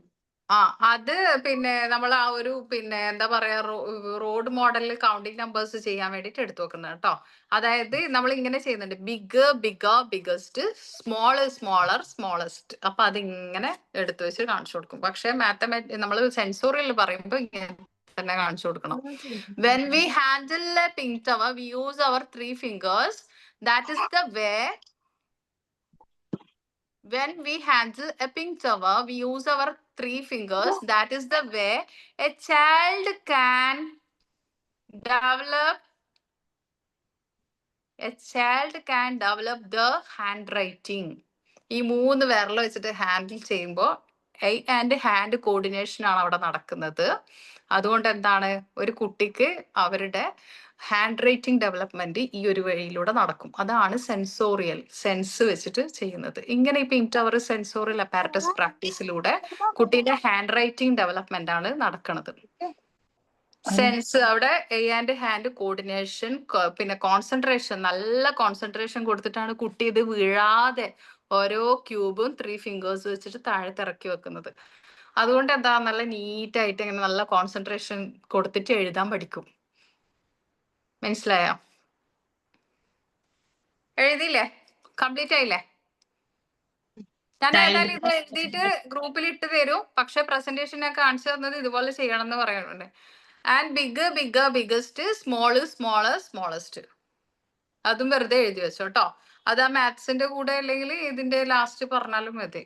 അത് പിന്നെ നമ്മൾ ആ ഒരു പിന്നെ എന്താ പറയാ റോഡ് മോഡലിൽ കൗണ്ടിങ് നമ്പേഴ്സ് ചെയ്യാൻ വേണ്ടിട്ട് എടുത്തു വെക്കുന്നത് കേട്ടോ. അതായത് നമ്മൾ ഇങ്ങനെ ചെയ്യുന്നുണ്ട്, big bigger biggest, small smaller smallest. അപ്പൊ അതിങ്ങനെ എടുത്തു വെച്ച് കാണിച്ചു കൊടുക്കും. പക്ഷെ നമ്മൾ സെൻസോറിയൽ പറയുമ്പോൾ ഇങ്ങനെ തന്നെ കാണിച്ചു കൊടുക്കണം. When we handle a pink tower, we use our 3 fingers. That is the way. When we handle a pink tower, we use our 3 fingers. That is the way a child can develop the handwriting. ഈ 3 വിരൽ വെച്ചിട്ട് handle ചെയ്യുമ്പോൾ I and hand coordination ആണ് അവിടെ നടക്കുന്നത്. അതുകൊണ്ട് എന്താണ്, ഒരു കുട്ടിക്ക് അവരുടെ ഹാൻഡ് റൈറ്റിംഗ് ഡെവലപ്മെന്റ് ഈ ഒരു വഴിയിലൂടെ നടക്കും. അതാണ് സെൻസോറിയൽ, സെൻസ് വെച്ചിട്ട് ചെയ്യുന്നത്. ഇങ്ങനെ ഈ പിങ്ക് ടവർ സെൻസോറിയൽ അപ്പാരറ്റസ് പ്രാക്ടീസിലൂടെ കുട്ടിയുടെ ഹാൻഡ് റൈറ്റിംഗ് ഡെവലപ്മെന്റ് ആണ് നടക്കുന്നത്. സെൻസ് അവിടെ ഐ ആൻഡ് ഹാൻഡ് കോർഡിനേഷൻ, പിന്നെ കോൺസെൻട്രേഷൻ, നല്ല കോൺസെൻട്രേഷൻ കൊടുത്തിട്ടാണ് കുട്ടി ഇത് വീഴാതെ ഓരോ ക്യൂബും 3 ഫിംഗേഴ്സ് വെച്ചിട്ട് താഴെ ഇറക്കി വെക്കുന്നത്. അതുകൊണ്ട് എന്താ, നല്ല നീറ്റായിട്ട് ഇങ്ങനെ നല്ല കോൺസെൻട്രേഷൻ കൊടുത്തിട്ട് എഴുതാൻ പഠിക്കും. മനസ്സിലായോ? എഴുതിയില്ലേ? കംപ്ലീറ്റ് ആയില്ലേ? ഞാൻ Child ഏതായാലും ഇത് എഴുതിയിട്ട് ഗ്രൂപ്പിൽ ഇട്ട് തരും. പക്ഷെ പ്രസന്റേഷൻ ഞാൻ കാണിച്ചു തന്നത് ഇതുപോലെ ചെയ്യണം എന്ന് പറയുന്നുണ്ട്. And big big biggest small smaller smallest അതും വെറുതെ എഴുതി വെച്ചോ കേട്ടോ. അത് ആ മാത്സിന്റെ കൂടെ അല്ലെങ്കിൽ ഇതിന്റെ ലാസ്റ്റ് പറഞ്ഞാലും മതി.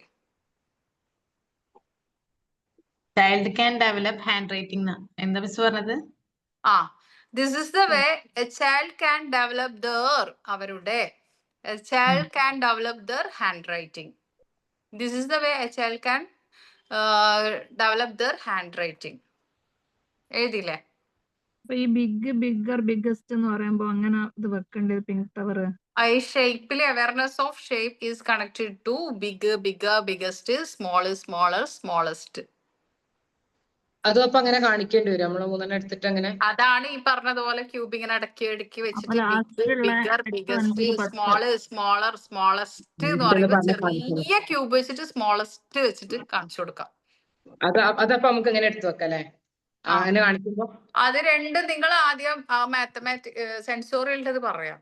child can develop handwriting. എന്താ മിസ് പറഞ്ഞത്? ആ this is the way a child can develop their അവരുടെ a child can develop their handwriting. This is the way a child can develop their handwriting. എഴുതിയില്ലേ? അപ്പൊ ഈ big bigger biggest എന്ന് പറയുമ്പോ അങ്ങനെ ഇത് വെക്കേണ്ടത് പിങ്ക് ടവർ. ഈ ഷേപ്പിലെ awareness of shape is connected to big big biggest small smaller smallest. അതും അപ്പൊ അങ്ങനെ കാണിക്കേണ്ടി വരും നമ്മള് മൂന്നെണ്ണം എടുത്തിട്ട് അങ്ങനെ. അതാണ് ഈ പറഞ്ഞതുപോലെ ക്യൂബ് ഇങ്ങനെ അടക്കി അടുക്കി വെച്ചിട്ട് ബിഗ് ലാസ്റ്റിലുള്ള bigger 8, biggest 9, 10. Small smaller smallest എന്ന് പറയുമ്പോൾ ചെറിയ ക്യൂബ് വെച്ചിട്ട് സ്മോളസ്റ്റ് വെച്ചിട്ട് കാണിച്ചു കൊടുക്കാം. അതപ്പൊ നമുക്ക് ഇങ്ങനെ എടുത്തു വെക്കാം അല്ലെ? അങ്ങനെ കാണിക്കുമ്പോ അത് രണ്ടും നിങ്ങൾ ആദ്യം സെൻസോറിയലിന്റെ പറയാം.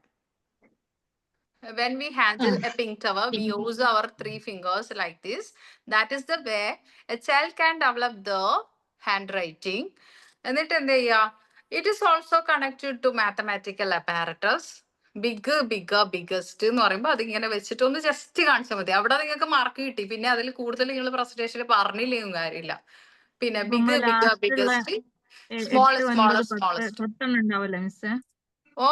When we handle a pink tower, we use our 3 fingers like this. That is the way a child can develop the handwriting. എന്നിട്ട് എന്ത് ചെയ്യാ? It is also connected to mathematical apparatus. Big big biggest എന്ന് പറയുമ്പോൾ അതിങ്ങനെ വെച്ചിട്ട് ഒന്ന് just കാണിച്ചാൽ മതി. അവിടെ നിങ്ങൾക്ക് മാർക്ക് കിട്ടി. പിന്നെ അതിൽ കൂടുതൽ നിങ്ങൾ പ്രസന്റേഷനിൽ പറഞ്ഞില്ലെങ്കിൽ കാര്യമില്ല. പിന്നെ big big biggest small smaller smallest 10 ഉണ്ടാവില്ലേ മിസ്സേ? ഓ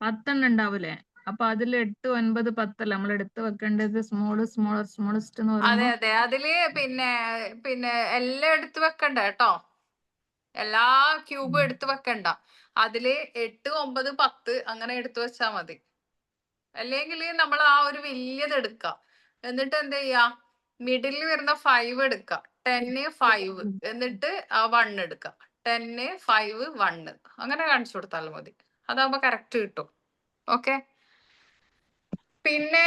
10 ഉണ്ടാവില്ലേ? അപ്പൊ അതിൽ 8, 9, 10 അല്ല നമ്മൾ എടുത്ത് വെക്കേണ്ടത് സ്മോള് സ്മോളർ സ്മോളസ്റ്റ് എന്ന് അതെ പറയുമ്പോൾ. അതെ അതില് പിന്നെ എല്ലാം എടുത്ത് വെക്കണ്ട കേട്ടോ. എല്ലാ ക്യൂബും എടുത്ത് വെക്കണ്ട. അതില് 8, 9, 10 അങ്ങനെ എടുത്തു വെച്ചാ മതി. അല്ലെങ്കിൽ നമ്മൾ ആ ഒരു വലിയത് എടുക്കുക. എന്നിട്ട് എന്ത് ചെയ്യാ? മിഡിലിൽ വരുന്ന 5 എടുക്കുക. 10, 5 എന്നിട്ട് ആ 1 എടുക്കുക. 10, 5, 1 അങ്ങനെ കാണിച്ചു കൊടുത്താലും മതി. അതാകുമ്പോ കറക്റ്റ് കിട്ടും. ഓക്കെ. പിന്നെ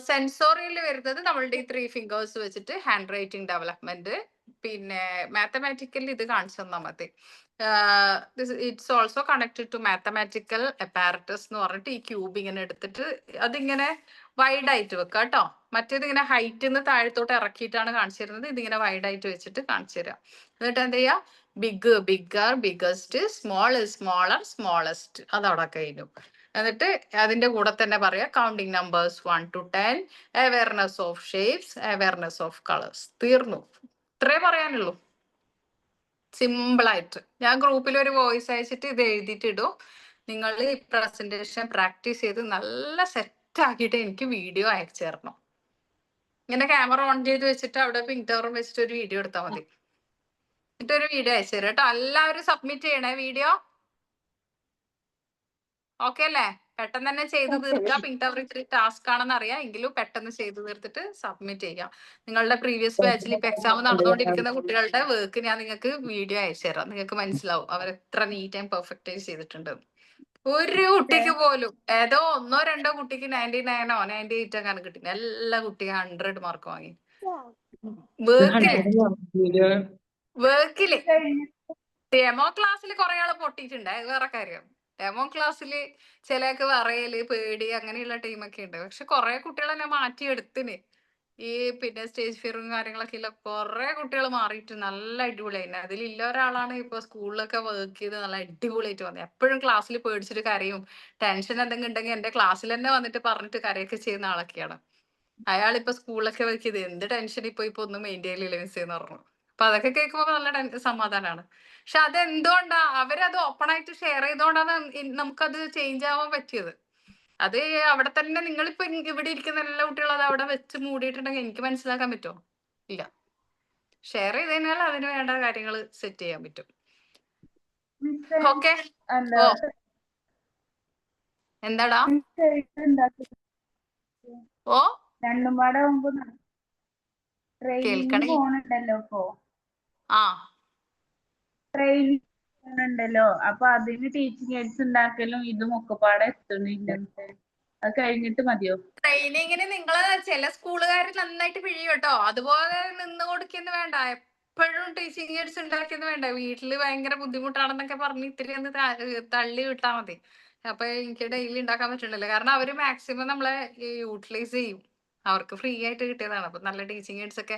സെൻസോറിയിൽ വരുന്നത് നമ്മളുടെ ഈ 3 ഫിംഗേഴ്സ് വെച്ചിട്ട് ഹാൻഡ് റൈറ്റിംഗ് ഡെവലപ്മെന്റ്. പിന്നെ മാത്തമാറ്റിക്കലി ഇത് കാണിച്ചു തന്നാൽ മതി. It's also connected to mathematical apparatus എന്ന് പറഞ്ഞിട്ട് ഈ ക്യൂബ് ഇങ്ങനെ എടുത്തിട്ട് അതിങ്ങനെ വൈഡ് ആയിട്ട് വെക്കുക കേട്ടോ. മറ്റേത് ഇങ്ങനെ ഹൈറ്റ് നിന്ന് താഴത്തോട്ട് ഇറക്കിയിട്ടാണ് കാണിച്ചു തരുന്നത്. ഇതിങ്ങനെ വൈഡ് ആയിട്ട് വെച്ചിട്ട് കാണിച്ചു തരാം. എന്നിട്ട് എന്ത് ചെയ്യാ? Big bigger biggest small smaller smallest അതവിടെ കഴിഞ്ഞു. എന്നിട്ട് അതിന്റെ കൂടെ തന്നെ പറയാ counting numbers 1 to 10, awareness of shapes, awareness of colours. തീർന്നു. ഇത്രേ പറയാനുള്ളൂ. സിമ്പിൾ ആയിട്ട്. ഞാൻ ഗ്രൂപ്പിൽ ഒരു വോയിസ് അയച്ചിട്ട് ഇത് എഴുതിയിട്ട് ഇടും. നിങ്ങൾ ഈ പ്രസന്റേഷൻ പ്രാക്ടീസ് ചെയ്ത് നല്ല സെറ്റ് ആക്കിയിട്ട് എനിക്ക് വീഡിയോ അയച്ചു തരണം. ഇങ്ങനെ ക്യാമറ ഓൺ ചെയ്ത് വെച്ചിട്ട് അവിടെ പിങ്ക് ടവറും വെച്ചിട്ട് ഒരു വീഡിയോ എടുത്താൽ മതി. എന്നിട്ട് ഒരു വീഡിയോ അയച്ചു തരാം കേട്ടോ. എല്ലാവരും സബ്മിറ്റ് ചെയ്യണേ വീഡിയോ. ഓക്കെ അല്ലേ? പെട്ടെന്ന് തന്നെ ചെയ്ത് തീർക്കുക. പിങ്ക് ടവർ ഇത്തിരി ടാസ്ക് ആണെന്ന് അറിയാം. എങ്കിലും പെട്ടെന്ന് ചെയ്ത് തീർത്തിട്ട് സബ്മിറ്റ് ചെയ്യാം. നിങ്ങളുടെ പ്രീവിയസ് ബാച്ചിൽ ഇപ്പൊ എക്സാം നടന്നുകൊണ്ടിരിക്കുന്ന കുട്ടികളുടെ വർക്ക് ഞാൻ നിങ്ങൾക്ക് വീഡിയോ അയച്ചു തരാം. നിങ്ങൾക്ക് മനസ്സിലാവും അവർ എത്ര നീറ്റ് ആൻഡ് പെർഫെക്റ്റ് ആയി ചെയ്തിട്ടുണ്ട്. ഒരു കുട്ടിക്ക് പോലും ഏതോ 1, 2 കുട്ടിക്ക് 99 or 98 അങ്ങനെ കിട്ടി. എല്ലാ കുട്ടിയും 100 മാർക്ക് വാങ്ങി. വർക്കില് ഡെമോ ക്ലാസ്സിൽ കുറെ ആള് പൊട്ടിയിട്ടുണ്ട്. വേറെ കാര്യം. ഡെമോ ക്ലാസ്സിൽ ചിലക്ക് പറയല് പേടി അങ്ങനെയുള്ള ടീമൊക്കെ ഉണ്ട്. പക്ഷെ കുറെ കുട്ടികൾ തന്നെ മാറ്റിയെടുത്തിന്. ഈ പിന്നെ സ്റ്റേജ് ഫിയറും കാര്യങ്ങളൊക്കെ ഇല്ല. കുറെ കുട്ടികൾ മാറിയിട്ട് നല്ല അടിപൊളിയായി. അതിലില്ല ഒരാളാണ് ഇപ്പൊ സ്കൂളിലൊക്കെ വർക്ക് ചെയ്ത് നല്ല അടിപൊളിയായിട്ട് വന്നത്. എപ്പോഴും ക്ലാസ്സിൽ പേടിച്ചിട്ട് കരയും. ടെൻഷൻ എന്തെങ്കിലും ഉണ്ടെങ്കിൽ എന്റെ ക്ലാസ്സിൽ തന്നെ വന്നിട്ട് പറഞ്ഞിട്ട് കരയൊക്കെ ചെയ്യുന്ന ആളൊക്കെയാണ്. അയാൾ ഇപ്പൊ സ്കൂളിലൊക്കെ വർക്ക് ചെയ്ത് എന്ത് ടെൻഷൻ ഇപ്പൊ ഒന്നും മെയിൻറ്റെയിൻ ചെയ്യില്ല മിസ് എന്ന് പറഞ്ഞു. അപ്പൊ അതൊക്കെ കേൾക്കുമ്പോൾ നല്ല സമാധാനമാണ്. പക്ഷെ അതെന്തുകൊണ്ടാ അവരത് ഓപ്പൺ ആയിട്ട് ഷെയർ ചെയ്തോണ്ടാണ് നമുക്കത് ചേഞ്ച് ആവാൻ പറ്റിയത്. അത് അവിടെ തന്നെ നിങ്ങളിപ്പോ ഇവിടെ ഇരിക്കുന്ന എല്ലാ കുട്ടികളും അത് അവിടെ വെച്ച് മൂടിയിട്ടുണ്ടെങ്കിൽ എനിക്ക് മനസ്സിലാക്കാൻ പറ്റുമോ? ഇല്ല. ഷെയർ ചെയ്ത് കഴിഞ്ഞാൽ അതിന് വേണ്ട കാര്യങ്ങൾ സെറ്റ് ചെയ്യാൻ പറ്റും. ഓക്കെ. ഓ എന്താടാ? ഓ രണ്ടും പാടെ ആവുമ്പോ കേൾക്കണേ. പോണുണ്ടല്ലോ ഇപ്പൊ. ആ ട്രെയിനിങ് പോണുണ്ടല്ലോ. അപ്പൊ അതിന് ടീച്ചിങ് എയ്ഡ്സ് ഉണ്ടാക്കലും ഇതും ഒക്കെ പാടെ എത്തണില്ല. അത് കഴിഞ്ഞിട്ട് മതിയോ? ട്രെയിനിങ്ങിന് നിങ്ങള് ചില സ്കൂളുകാർ നന്നായിട്ട് പിഴിയും കേട്ടോ. അതുപോലെ നിന്ന് കൊടുക്കുന്നു വേണ്ട. എപ്പോഴും ടീച്ചിങ് എയ്ഡ്സ് ഉണ്ടാക്കിയെന്ന് വേണ്ട. വീട്ടില് ഭയങ്കര ബുദ്ധിമുട്ടാണെന്നൊക്കെ പറഞ്ഞ് ഇത്തിരി ഒന്ന് തള്ളി വിട്ടാൽ മതി. അപ്പൊ എനിക്ക് ഡെയിലി ഉണ്ടാക്കാൻ പറ്റണ്ടല്ലോ. കാരണം അവര് മാക്സിമം നമ്മളെ യൂട്ടിലൈസ് ചെയ്യും. അവർക്ക് ഫ്രീ ആയിട്ട് കിട്ടിയതാണ്. അപ്പൊ നല്ല ടീച്ചിങ് എയ്ഡ്സ് ഒക്കെ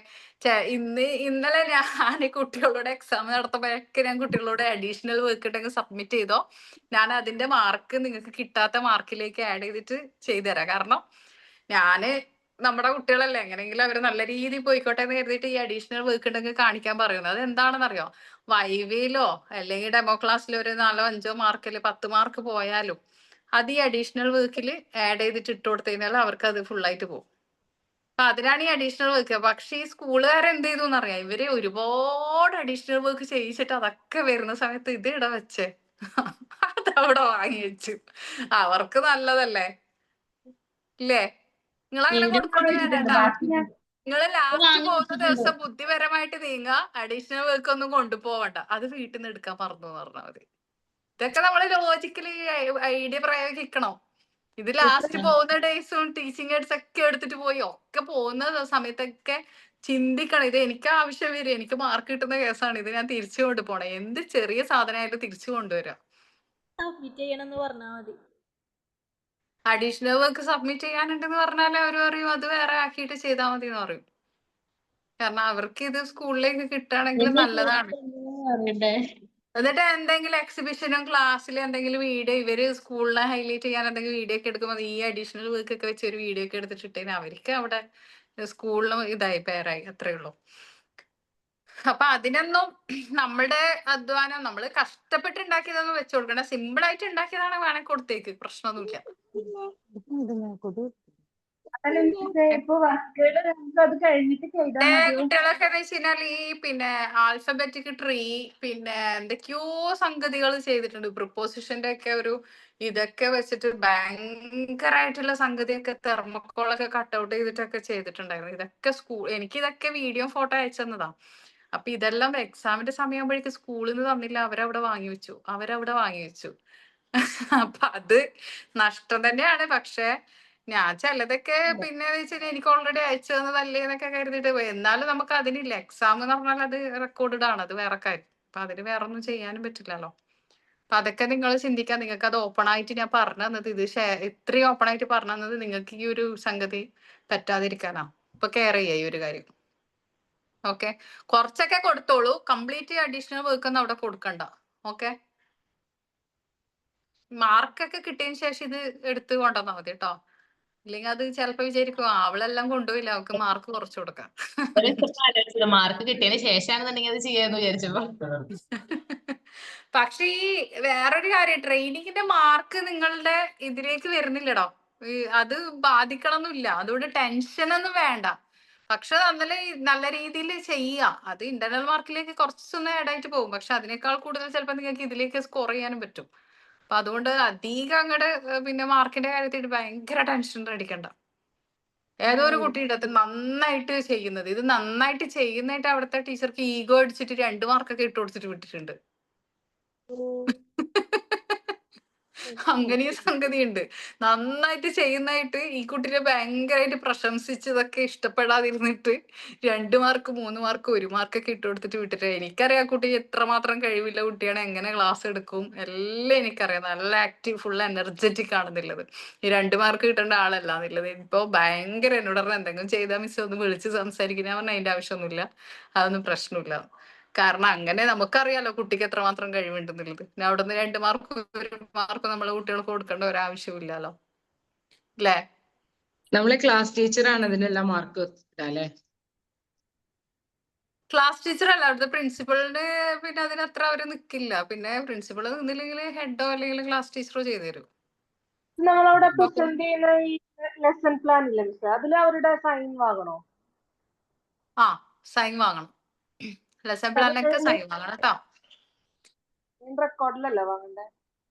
ഇന്നലെ ഞാൻ കുട്ടികളോട് എക്സാം നടത്തുമ്പോഴൊക്കെ ഞാൻ കുട്ടികളോട് അഡീഷണൽ വർക്ക് ഉണ്ടെങ്കിൽ സബ്മിറ്റ് ചെയ്തോ, ഞാൻ അതിന്റെ മാർക്ക് നിങ്ങൾക്ക് കിട്ടാത്ത മാർക്കിലേക്ക് ആഡ് ചെയ്തിട്ട് ചെയ്തുതരാം. കാരണം ഞാന് നമ്മുടെ കുട്ടികളല്ലേ, എങ്ങനെയെങ്കിലും അവര് നല്ല രീതിയിൽ പോയിക്കോട്ടെ എന്ന് കരുതിയിട്ട് ഈ അഡീഷണൽ വർക്ക് ഉണ്ടെങ്കിൽ കാണിക്കാൻ പറയുന്നത്. അത് എന്താണെന്നറിയോ, വൈവയിലോ അല്ലെങ്കിൽ ഡെമോ ക്ലാസ്സിലോ ഒരു 4-5 മാർക്കിൽ 10 മാർക്ക് പോയാലും അത് ഈ അഡീഷണൽ വർക്കിൽ ആഡ് ചെയ്തിട്ട് ഇട്ട് കൊടുത്തു കഴിഞ്ഞാൽ അവർക്ക് അത് ഫുൾ ആയിട്ട് പോകും. അപ്പൊ അതിനാണ് ഈ അഡീഷണൽ വർക്ക്. പക്ഷെ ഈ സ്കൂളുകാർ എന്ത് ചെയ്തു എന്നറിയാം, ഇവര് ഒരുപാട് അഡീഷണൽ വർക്ക് ചെയ്യിച്ചിട്ട് അതൊക്കെ വരുന്ന സമയത്ത് ഇത് ഇട വെച്ചേ അതവിടെ വാങ്ങി വെച്ചു. അവർക്ക് നല്ലതല്ലേ ഇല്ലേ? നിങ്ങളങ്ങനെ കൊടുക്കൊണ്ട് വരണ്ട. നിങ്ങൾ ലാസ്റ്റ് പോകുന്ന ദിവസം ബുദ്ധിപരമായിട്ട് നീങ്ങുക, അഡീഷണൽ വർക്ക് ഒന്നും കൊണ്ടുപോവണ്ട, അത് വീട്ടിൽ നിന്ന് എടുക്കാൻ മറന്നു എന്ന് പറഞ്ഞാൽ മതി. ഇതൊക്കെ നമ്മള് ലോജിക്കലി ഐഡിയ പ്രയോഗിക്കണം. ഇത് ലാസ്റ്റ് പോകുന്ന ഡേയ്സും ടീച്ചിങ് എയ്ഡ്സ് ഒക്കെ എടുത്തിട്ട് പോയി ഒക്കെ പോകുന്ന സമയത്തൊക്കെ ചിന്തിക്കണം, ഇത് എനിക്ക് ആവശ്യം വരും, എനിക്ക് മാർക്ക് കിട്ടുന്ന കേസാണ്, ഇത് ഞാൻ തിരിച്ചു കൊണ്ടുപോകണം. എന്ത് ചെറിയ സാധനമായിട്ട് തിരിച്ചു കൊണ്ടുവരാം. സബ്മിറ്റ് ചെയ്യണമെന്ന് പറഞ്ഞാൽ മതി. അഡീഷണൽ വർക്ക് സബ്മിറ്റ് ചെയ്യാനുണ്ടെന്ന് പറഞ്ഞാൽ അവർ പറയും അത് വേറെ ആക്കിയിട്ട് ചെയ്താൽ മതി എന്ന് പറയും. കാരണം അവർക്ക് ഇത് സ്കൂളിലേക്ക് കിട്ടുകയാണെങ്കിൽ നല്ലതാണ്. എന്നിട്ട് എന്തെങ്കിലും എക്സിബിഷനും ക്ലാസ്സിൽ എന്തെങ്കിലും വീഡിയോ, ഇവര് സ്കൂളിനെ ഹൈലൈറ്റ് ചെയ്യാൻ എന്തെങ്കിലും വീഡിയോ ഒക്കെ എടുക്കുമ്പോൾ ഈ അഡീഷണൽ വർക്ക് ഒക്കെ വെച്ച് ഒരു വീഡിയോ ഒക്കെ എടുത്തിട്ടുണ്ടെങ്കിൽ അവർക്ക് അവിടെ സ്കൂളിലും ഇതായി പേരായി, അത്രേ ഉള്ളൂ. അപ്പൊ അതിനൊന്നും നമ്മളുടെ അധ്വാനം, നമ്മൾ കഷ്ടപ്പെട്ട് ഉണ്ടാക്കിയതൊന്നും വെച്ചു കൊടുക്കണ്ട. സിമ്പിൾ ആയിട്ട് ഉണ്ടാക്കിയതാണ് വേണേ കൊടുത്തേക്ക്, പ്രശ്നമൊന്നുമില്ല. ഇപ്പൊ വർക്കുകൾ അത് കഴിഞ്ഞിട്ട് ചെയ്താൽ മതിയോ? കുട്ടികളൊക്കെ എന്ന് വെച്ച് കഴിഞ്ഞാൽ ഈ പിന്നെ ആൽഫബറ്റിക് ട്രീ പിന്നെ എന്തൊക്കെയോ സംഗതികൾ ചെയ്തിട്ടുണ്ട്. പ്രിപ്പോസിഷന്റെ ഒക്കെ ഒരു ഇതൊക്കെ വെച്ചിട്ട് ഭയങ്കരമായിട്ടുള്ള സംഗതിയൊക്കെ തെർമോക്കോളൊക്കെ കട്ടൗട്ട് ചെയ്തിട്ടൊക്കെ ചെയ്തിട്ടുണ്ടായിരുന്നു. ഇതൊക്കെ എനിക്ക് ഇതൊക്കെ വീഡിയോ ഫോട്ടോ അയച്ചു തന്നതാ. അപ്പൊ ഇതെല്ലാം എക്സാമിന്റെ സമയമാകുമ്പോഴേക്ക് സ്കൂളിൽ നിന്ന് തന്നില്ല, അവരവിടെ വാങ്ങി വെച്ചു. അപ്പൊ അത് നഷ്ടം തന്നെയാണ്. പക്ഷെ ഞാൻ ചിലതൊക്കെ പിന്നെ എനിക്ക് ഓൾറെഡി അയച്ചു തന്നതല്ലേ എന്നൊക്കെ കരുതിയിട്ട് പോയി. എന്നാലും നമുക്ക് അതിനില്ല, എക്സാം എന്ന് പറഞ്ഞാൽ അത് റെക്കോർഡഡ് ആണ്, അത് വേറെ കാര്യം. അപ്പൊ അതിന് വേറെ ഒന്നും ചെയ്യാനും പറ്റില്ലല്ലോ. അപ്പൊ അതൊക്കെ നിങ്ങൾ ചിന്തിക്കാൻ, നിങ്ങൾക്ക് അത് ഓപ്പൺ ആയിട്ട് ഞാൻ പറഞ്ഞു തന്നത്, ഇത് ഇത്രയും ഓപ്പൺ ആയിട്ട് പറഞ്ഞു തന്നത് നിങ്ങൾക്ക് ഈ ഒരു സംഗതി പറ്റാതിരിക്കാനാ. ഇപ്പൊ കെയർ ചെയ്യാം ഈ ഒരു കാര്യം. ഓക്കെ, കുറച്ചൊക്കെ കൊടുത്തോളൂ, കംപ്ലീറ്റ് അഡീഷണൽ വർക്ക് ഒന്നും അവിടെ കൊടുക്കണ്ട. ഓക്കെ, മാർക്കൊക്കെ കിട്ടിയതിന് ശേഷം ഇത് എടുത്ത് കൊണ്ടുവന്നാൽ മതി കേട്ടോ. ഇല്ലെങ്കിൽ അത് ചിലപ്പോ വിചാരിക്കും അവളെല്ലാം കൊണ്ടുപോയില്ല, അവൾക്ക് മാർക്ക് കുറച്ചു കൊടുക്കാം. മാർക്ക് കിട്ടിയതിന് ശേഷമാണെന്നുണ്ടെങ്കിൽ അത് ചെയ്യാന്ന് വിചാരിച്ചപ്പോ. പക്ഷെ ഈ വേറൊരു കാര്യം, ട്രെയിനിങ്ങിന്റെ മാർക്ക് നിങ്ങളുടെ ഇതിലേക്ക് വരുന്നില്ലടോ. അത് ബാധിക്കണമെന്നില്ല, അതുകൊണ്ട് ടെൻഷനൊന്നും വേണ്ട. പക്ഷെ നല്ല രീതിയിൽ ചെയ്യാം. അത് ഇന്റർണൽ മാർക്കിലേക്ക് കുറച്ചൊന്ന് ആഡ് ആയിട്ട് പോകും, പക്ഷെ അതിനേക്കാൾ കൂടുതൽ ചിലപ്പോൾ നിങ്ങൾക്ക് ഇതിലേക്ക് സ്കോർ ചെയ്യാനും പറ്റും. അപ്പൊ അതുകൊണ്ട് അധികം അങ്ങോട്ട് പിന്നെ മാർക്കിന്റെ കാര്യത്തിൽ ഭയങ്കര ടെൻഷൻ അടിക്കണ്ട. ഏതോ ഒരു കുട്ടിയുടെ അത് നന്നായിട്ട് ചെയ്യുന്നത്, ഇത് നന്നായിട്ട് ചെയ്യുന്നതായിട്ട് അവിടുത്തെ ടീച്ചർക്ക് ഈഗോ അടിച്ചിട്ട് 2 മാർക്കൊക്കെ ഇട്ട് കൊടുത്തിട്ട് വിട്ടിട്ടുണ്ട്. അങ്ങനെയും സംഗതിയുണ്ട്. നന്നായിട്ട് ചെയ്യുന്നതായിട്ട് ഈ കുട്ടിയെ ഭയങ്കരമായിട്ട് പ്രശംസിച്ചതൊക്കെ ഇഷ്ടപ്പെടാതിരുന്നിട്ട് 2 മാർക്ക് 3 മാർക്ക് 1 മാർക്കൊക്കെ ഇട്ട് കൊടുത്തിട്ട് വിട്ടിട്ട്. എനിക്കറിയാം കുട്ടി എത്രമാത്രം കഴിവില്ല കുട്ടിയാണ്, എങ്ങനെ ക്ലാസ് എടുക്കും എല്ലാം എനിക്കറിയാം. നല്ല ആക്റ്റീവ്, ഫുൾ എനർജറ്റിക് ആണെന്നുള്ളത്. ഈ 2 മാർക്ക് കിട്ടേണ്ട ആളല്ല എന്നുള്ളത്. ഇപ്പൊ ഭയങ്കര എന്നോട് പറഞ്ഞ എന്തെങ്കിലും ചെയ്താൽ മിസ് ഒന്ന് വിളിച്ച് സംസാരിക്കുന്ന പറഞ്ഞാൽ അതിന്റെ ആവശ്യമൊന്നുമില്ല, അതൊന്നും പ്രശ്നമില്ല. കാരണം അങ്ങനെ നമുക്കറിയാലോ കുട്ടിക്ക് എത്രമാത്രം കഴിവുണ്ടെന്നുള്ളത്. പിന്നെ അവിടെ നിന്ന് 2 മാർക്ക് 1 മാർക്ക് നമ്മളെ കുട്ടികൾക്ക് കൊടുക്കേണ്ട ഒരാവശ്യമില്ലല്ലോ, അല്ലേ? നമ്മളെ ക്ലാസ് ടീച്ചറാണ് ഇതിനെല്ലാം മാർക്ക് വെക്കുക അല്ലെ? ക്ലാസ് ടീച്ചർ അല്ല, അവിടുത്തെ പ്രിൻസിപ്പളിന് പിന്നെ അതിനത്ര അവര് നിക്കില്ല. പിന്നെ പ്രിൻസിപ്പൾ നിന്നില്ലെങ്കിൽ ഹെഡോ അല്ലെങ്കിൽ ക്ലാസ് ടീച്ചറോ ചെയ്തു തരും. നമ്മളവിടെ പ്രസന്റ് ചെയ്യുന്ന ഈ ലെസൺ പ്ലാൻ ഇല്ലേ മിസ്, അതിൽ അവരുടെ സൈൻ വാങ്ങണോ? ആ, സൈൻ വാങ്ങണം. ലെസൺ പ്ലാനിലൊക്കെ സൈൻ വാങ്ങണം കേട്ടോ. റെക്കോർഡിലല്ലേ വാങ്ങണ്ടേ?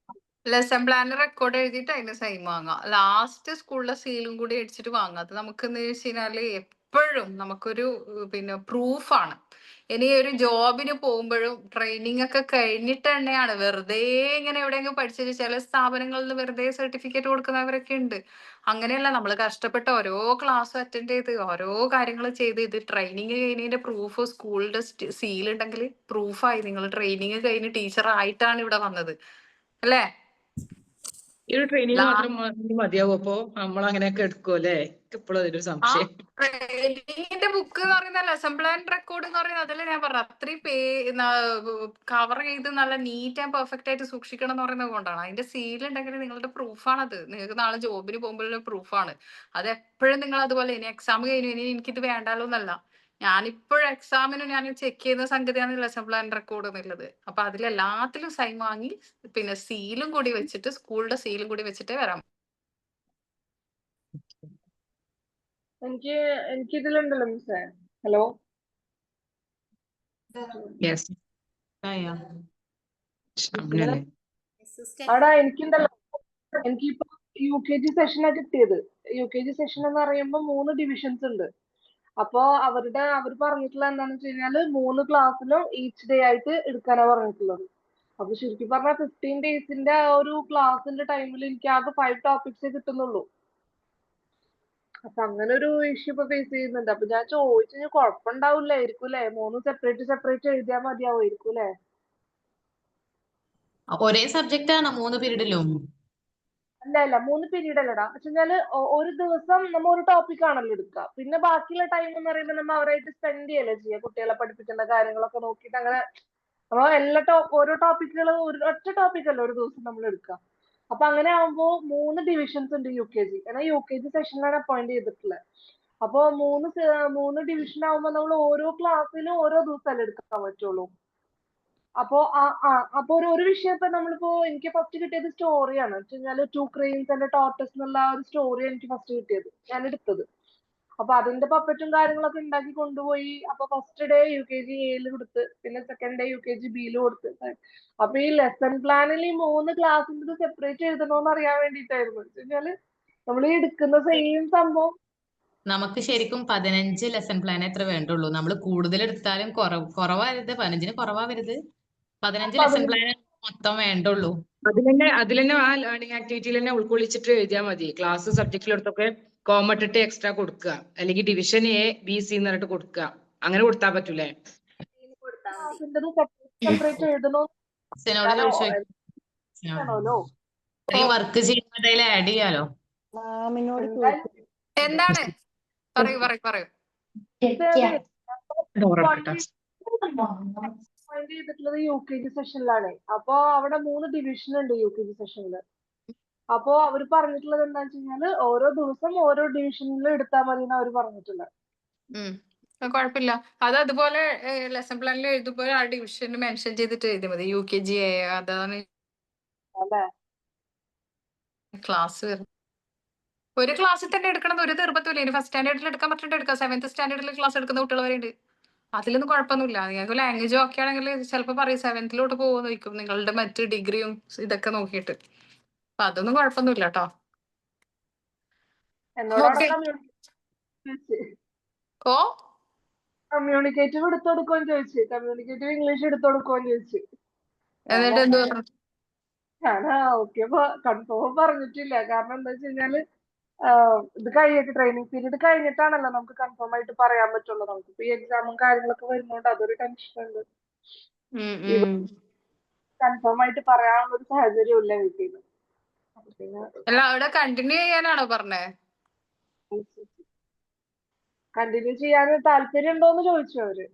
ലെസൺ പ്ലാനിൽ റെക്കോർഡ് എഴുതിയിട്ട് അതിന് സൈൻ വാങ്ങാം. ലാസ്റ്റ് സ്കൂളിലെ സീലും കൂടി അടിച്ചിട്ട് വാങ്ങാം. അത് നമുക്ക് എന്ന് വെച്ച് കഴിഞ്ഞാല് എപ്പോഴും നമുക്കൊരു പിന്നെ പ്രൂഫാണ്. ഇനി ഒരു ജോബിന് പോകുമ്പോഴും ട്രെയിനിങ് ഒക്കെ കഴിഞ്ഞിട്ട് തന്നെയാണ്. വെറുതെ ഇങ്ങനെ എവിടെയെങ്കിലും പഠിച്ചിട്ട് ചില സ്ഥാപനങ്ങളിൽ നിന്ന് വെറുതെ സർട്ടിഫിക്കറ്റ് കൊടുക്കുന്നവരൊക്കെ ഉണ്ട്. അങ്ങനെയല്ല, നമ്മൾ കഷ്ടപ്പെട്ട ഓരോ ക്ലാസ് അറ്റൻഡ് ചെയ്ത് ഓരോ കാര്യങ്ങൾ ചെയ്ത് ഇത് ട്രെയിനിങ് കഴിഞ്ഞതിന്റെ പ്രൂഫ് സ്കൂളിന്റെ സീൽ ഉണ്ടെങ്കിൽ പ്രൂഫായി. നിങ്ങൾ ട്രെയിനിങ് കഴിഞ്ഞ് ടീച്ചർ ആയിട്ടാണ് ഇവിടെ വന്നത്, അല്ലേ? ഈ ഒരു ട്രെയിനിങ് മാത്രം മതിയാവും? അപ്പൊ നമ്മൾ അങ്ങനെയൊക്കെ എടുക്കും അല്ലേ? ഇപ്പോഴും അതിലൊരു സംശയം. ട്രെയിനിങ്ങിന്റെ ബുക്ക് എന്ന് പറയുന്ന ലെസൺ പ്ലാൻ റെക്കോർഡ് എന്ന് പറയുന്നത് അതല്ലേ ഞാൻ പറഞ്ഞു അത്രയും കവർ ചെയ്ത് നല്ല നീറ്റ് ആൻഡ് പെർഫെക്റ്റ് ആയിട്ട് സൂക്ഷിക്കണം എന്ന് പറയുന്നത് കൊണ്ടാണ്. അതിന്റെ സീൽ ഉണ്ടെങ്കിൽ നിങ്ങളുടെ പ്രൂഫാണത്. നിങ്ങൾക്ക് നാളെ ജോബിന് പോകുമ്പോഴുള്ള പ്രൂഫാണ് അത്. എപ്പോഴും നിങ്ങൾ അതുപോലെ ഇനി എക്സാം കഴിഞ്ഞു ഇനി എനിക്കിത് വേണ്ടാലോ എന്നല്ല, ഞാനിപ്പോഴും എക്സാമിന് ഞാൻ ചെക്ക് ചെയ്യുന്ന സംഗതിയാണ് ലെസൺ പ്ലാൻ റെക്കോർഡ് എന്നുള്ളത്. അപ്പൊ അതിലെല്ലാത്തിലും സൈൻ വാങ്ങി പിന്നെ സീലും കൂടി വെച്ചിട്ട് സ്കൂളിന്റെ സീലും കൂടി വെച്ചിട്ടേ വരാം. എനിക്ക് ഇതിലുണ്ടല്ലോ മിസ്സേ. ഹലോ, യെസ് ആയോ? ആടാ എനിക്കുണ്ടല്ലോ. എനിക്കിപ്പോ UKG സെഷനാ കിട്ടിയത്. UKG സെഷൻ എന്ന് പറയുമ്പോൾ 3 ഡിവിഷൻസ് ഉണ്ട്. അപ്പോ അവർ പറഞ്ഞിട്ടുള്ള എന്താണെന്ന് വെച്ച് കഴിഞ്ഞാല് 3 ക്ലാസ്സിലും ഈച്ച് ഡേ ആയിട്ട് എടുക്കാനാ പറഞ്ഞിട്ടുള്ളത്. അപ്പൊ ശരിക്കും പറഞ്ഞാൽ 15 ഡേയ്സിന്റെ ആ ഒരു ക്ലാസ്സിന്റെ ടൈമിൽ എനിക്ക് ആകെ 5 ടോപ്പിക്സേ കിട്ടുന്നുള്ളൂ. അപ്പൊ അങ്ങനെ ഒരു ഇഷ്യൂ ഇപ്പൊ ഫേസ് ചെയ്യുന്നുണ്ട്. അപ്പൊ ഞാൻ ചോദിച്ചു കുഴപ്പമുണ്ടാവില്ലായിരിക്കും അല്ലേ? 3 സെപ്പറേറ്റ് എഴുതിയാൽ മതിയാവുമായിരിക്കും അല്ലേ? ഒരേ സബ്ജക്റ്റ് ആണോ 3 പീരീഡിലും? അല്ല 3 പീരീഡ് അല്ലടാ. വെച്ചാല് ഒരു ദിവസം നമ്മ ഒരു ടോപ്പിക് ആണല്ലോ എടുക്കുക. പിന്നെ ബാക്കിയുള്ള ടൈം എന്ന് പറയുമ്പോൾ നമ്മ അവരായിട്ട് സ്പെൻഡ് ചെയ്യല്ലേ ചെയ്യുക. കുട്ടികളെ പഠിപ്പിക്കേണ്ട കാര്യങ്ങളൊക്കെ നോക്കിയിട്ട് അങ്ങനെ നമ്മ ഓരോ ടോപ്പിക്കുകൾ ഒറ്റ ടോപ്പിക് അല്ല ഒരു ദിവസം നമ്മൾ എടുക്കുക. അപ്പൊ അങ്ങനെ ആവുമ്പോ 3 ഡിവിഷൻസ് ഉണ്ട് UKG. എന്നാൽ UKG സെഷനിലാണ് അപ്പോയിന്റ് ചെയ്തിട്ടുള്ളത്. അപ്പൊ 3 ഡിവിഷൻ ആവുമ്പോ നമ്മൾ ഓരോ ക്ലാസ്സിലും ഓരോ ദിവസമല്ലേ എടുക്കാൻ പറ്റുള്ളൂ. അപ്പോ അപ്പൊ ഒരു വിഷയം ഇപ്പൊ നമ്മളിപ്പോ എനിക്ക് ഫസ്റ്റ് കിട്ടിയത് സ്റ്റോറിയാണ്. വെച്ച് കഴിഞ്ഞാല് 2 ക്രെയിൻസ് ആൻഡ് ടോർട്ടോയ്സ് എന്നുള്ള ഒരു സ്റ്റോറി എനിക്ക് ഫസ്റ്റ് കിട്ടിയത്, ഞാൻ എടുത്തത്. അപ്പൊ അതിന്റെ പപ്പറ്റും കാര്യങ്ങളൊക്കെ ഉണ്ടാക്കി കൊണ്ടുപോയി. അപ്പൊ ഫസ്റ്റ് ഡേ UKG Aയിൽ കൊടുത്ത്, പിന്നെ സെക്കൻഡ് ഡേ UKG Bയിൽ കൊടുത്ത്. അപ്പൊ ഈ ലെസൺ പ്ലാനിൽ ഈ 3 ക്ലാസ്സിന്റെ സെപ്പറേറ്റ് എഴുതണോന്ന് അറിയാൻ വേണ്ടിയിട്ടായിരുന്നു. വെച്ച് കഴിഞ്ഞാല് നമ്മൾ ഈ എടുക്കുന്ന സെയിം സംഭവം നമുക്ക് ശരിക്കും 15 ലെസൺ പ്ലാൻ എത്ര വേണ്ടുള്ളൂ. നമ്മൾ കൂടുതൽ എടുത്താലും കുറവാവരുത്, 15 കുറവാവരുത്. 15 ലെസൺ പ്ലാൻ മൊത്തം വേണ്ടുള്ളൂ. അതിലെന്നെ ആ ലേണിംഗ് ആക്ടിവിറ്റിയിൽ തന്നെ ഉൾക്കൊള്ളിച്ചിട്ട് എഴുതിയാൽ മതി. ക്ലാസ് സബ്ജക്റ്റിലെടുത്തൊക്കെ കോമ ഇട്ടിട്ട് എക്സ്ട്രാ കൊടുക്കുക, അല്ലെങ്കിൽ ഡിവിഷൻ A B C എന്ന് പറഞ്ഞിട്ട് കൊടുക്കുക. അങ്ങനെ കൊടുത്താൽ പറ്റൂലേ? കൊടുത്താൽ മതി. സെപ്പറേറ്റ് എഴുതണോ സിനോട് ചോദിച്ചു ആണല്ലോ. വർക്ക് ചെയ്യുന്നതിൽ ആഡ് ചെയ്യാലോ. എന്താണ് പറയൂ. പോയിന്റ് ചെയ്തിട്ടുള്ളത് UKG സെഷനിലാണ്. അപ്പൊ അവിടെ 3 ഡിവിഷൻ ഉണ്ട് UKG സെഷനില്. അപ്പോ അവര് പറഞ്ഞിട്ടുള്ളത് എന്താന്ന് വെച്ച് കഴിഞ്ഞാല് ഓരോ ദിവസം ഓരോ ഡിവിഷനിൽ എടുത്താൽ മതി എന്ന് അവര് പറഞ്ഞിട്ടുള്ളത്. കുഴപ്പമില്ല. അത് അതുപോലെ ലെസൺ പ്ലാനിൽ എഴുതുമ്പോൾ ആ ഡിവിഷൻ മെൻഷൻ ചെയ്തിട്ട് എഴുതിയാൽ മതി. UKG A അതാണ് അല്ലേ? ക്ലാസ് വരുന്നത്. ഒരു ക്ലാസ്സിൽ തന്നെ എടുക്കണം ഒരു നിർബന്ധമില്ല. ഇനി ഫസ്റ്റ് സ്റ്റാൻഡേർഡിൽ എടുക്കാൻ പറ്റുന്നുണ്ട് എടുക്കാം. 7th സ്റ്റാൻഡേർഡിൽ ക്ലാസ് എടുക്കുന്ന കുട്ടികൾ വരെ ഉണ്ട്. അതിലൊന്നും കുഴപ്പമൊന്നുമില്ല. നിങ്ങൾക്ക് ലാംഗ്വേജ് ഒക്കെ ആണെങ്കിൽ ചിലപ്പോൾ പറയും 7th പോകുമെന്ന് ചോദിക്കും, നിങ്ങളുടെ മറ്റ് ഡിഗ്രിയും ഇതൊക്കെ നോക്കിയിട്ട്. അപ്പൊ അതൊന്നും കുഴപ്പമൊന്നുമില്ല കേട്ടോ. എന്നോട് കമ്മ്യൂണിക്കേറ്റീവ് എടുത്തു കൊടുക്കുമെന്ന് ചോദിച്ചു. കമ്മ്യൂണിക്കേറ്റീവ് ഇംഗ്ലീഷ് എടുത്തു കൊടുക്കുമെന്ന് ചോദിച്ചു. എന്നിട്ട് എന്ത് പറഞ്ഞു? ഞാൻ ഓക്കെ കൺഫേം പറഞ്ഞിട്ടില്ല. കാരണം എന്താ വെച്ച് കഴിഞ്ഞാല് ഇത് കഴിഞ്ഞിട്ട് ട്രെയിനിങ് പീരീഡ് കഴിഞ്ഞിട്ടാണല്ലോ നമുക്ക് കൺഫേം ആയിട്ട് പറയാൻ പറ്റുള്ളൂ. നമുക്കിപ്പോ ഈ എക്സാമും കാര്യങ്ങളൊക്കെ വരുന്നോണ്ട് അതൊരു ടെൻഷൻ ഉണ്ട്. കൺഫേം ആയിട്ട് പറയാനുള്ള ഒരു സാഹചര്യം ഇല്ല വീട്ടിൽ നിന്ന്. അല്ല അവിടെ കണ്ടിന്യൂ ചെയ്യാനാണോ പറഞ്ഞേ? കണ്ടിന്യൂ ചെയ്യാൻ താല്പര്യം ഉണ്ടോന്ന് ചോദിച്ചു അവര്.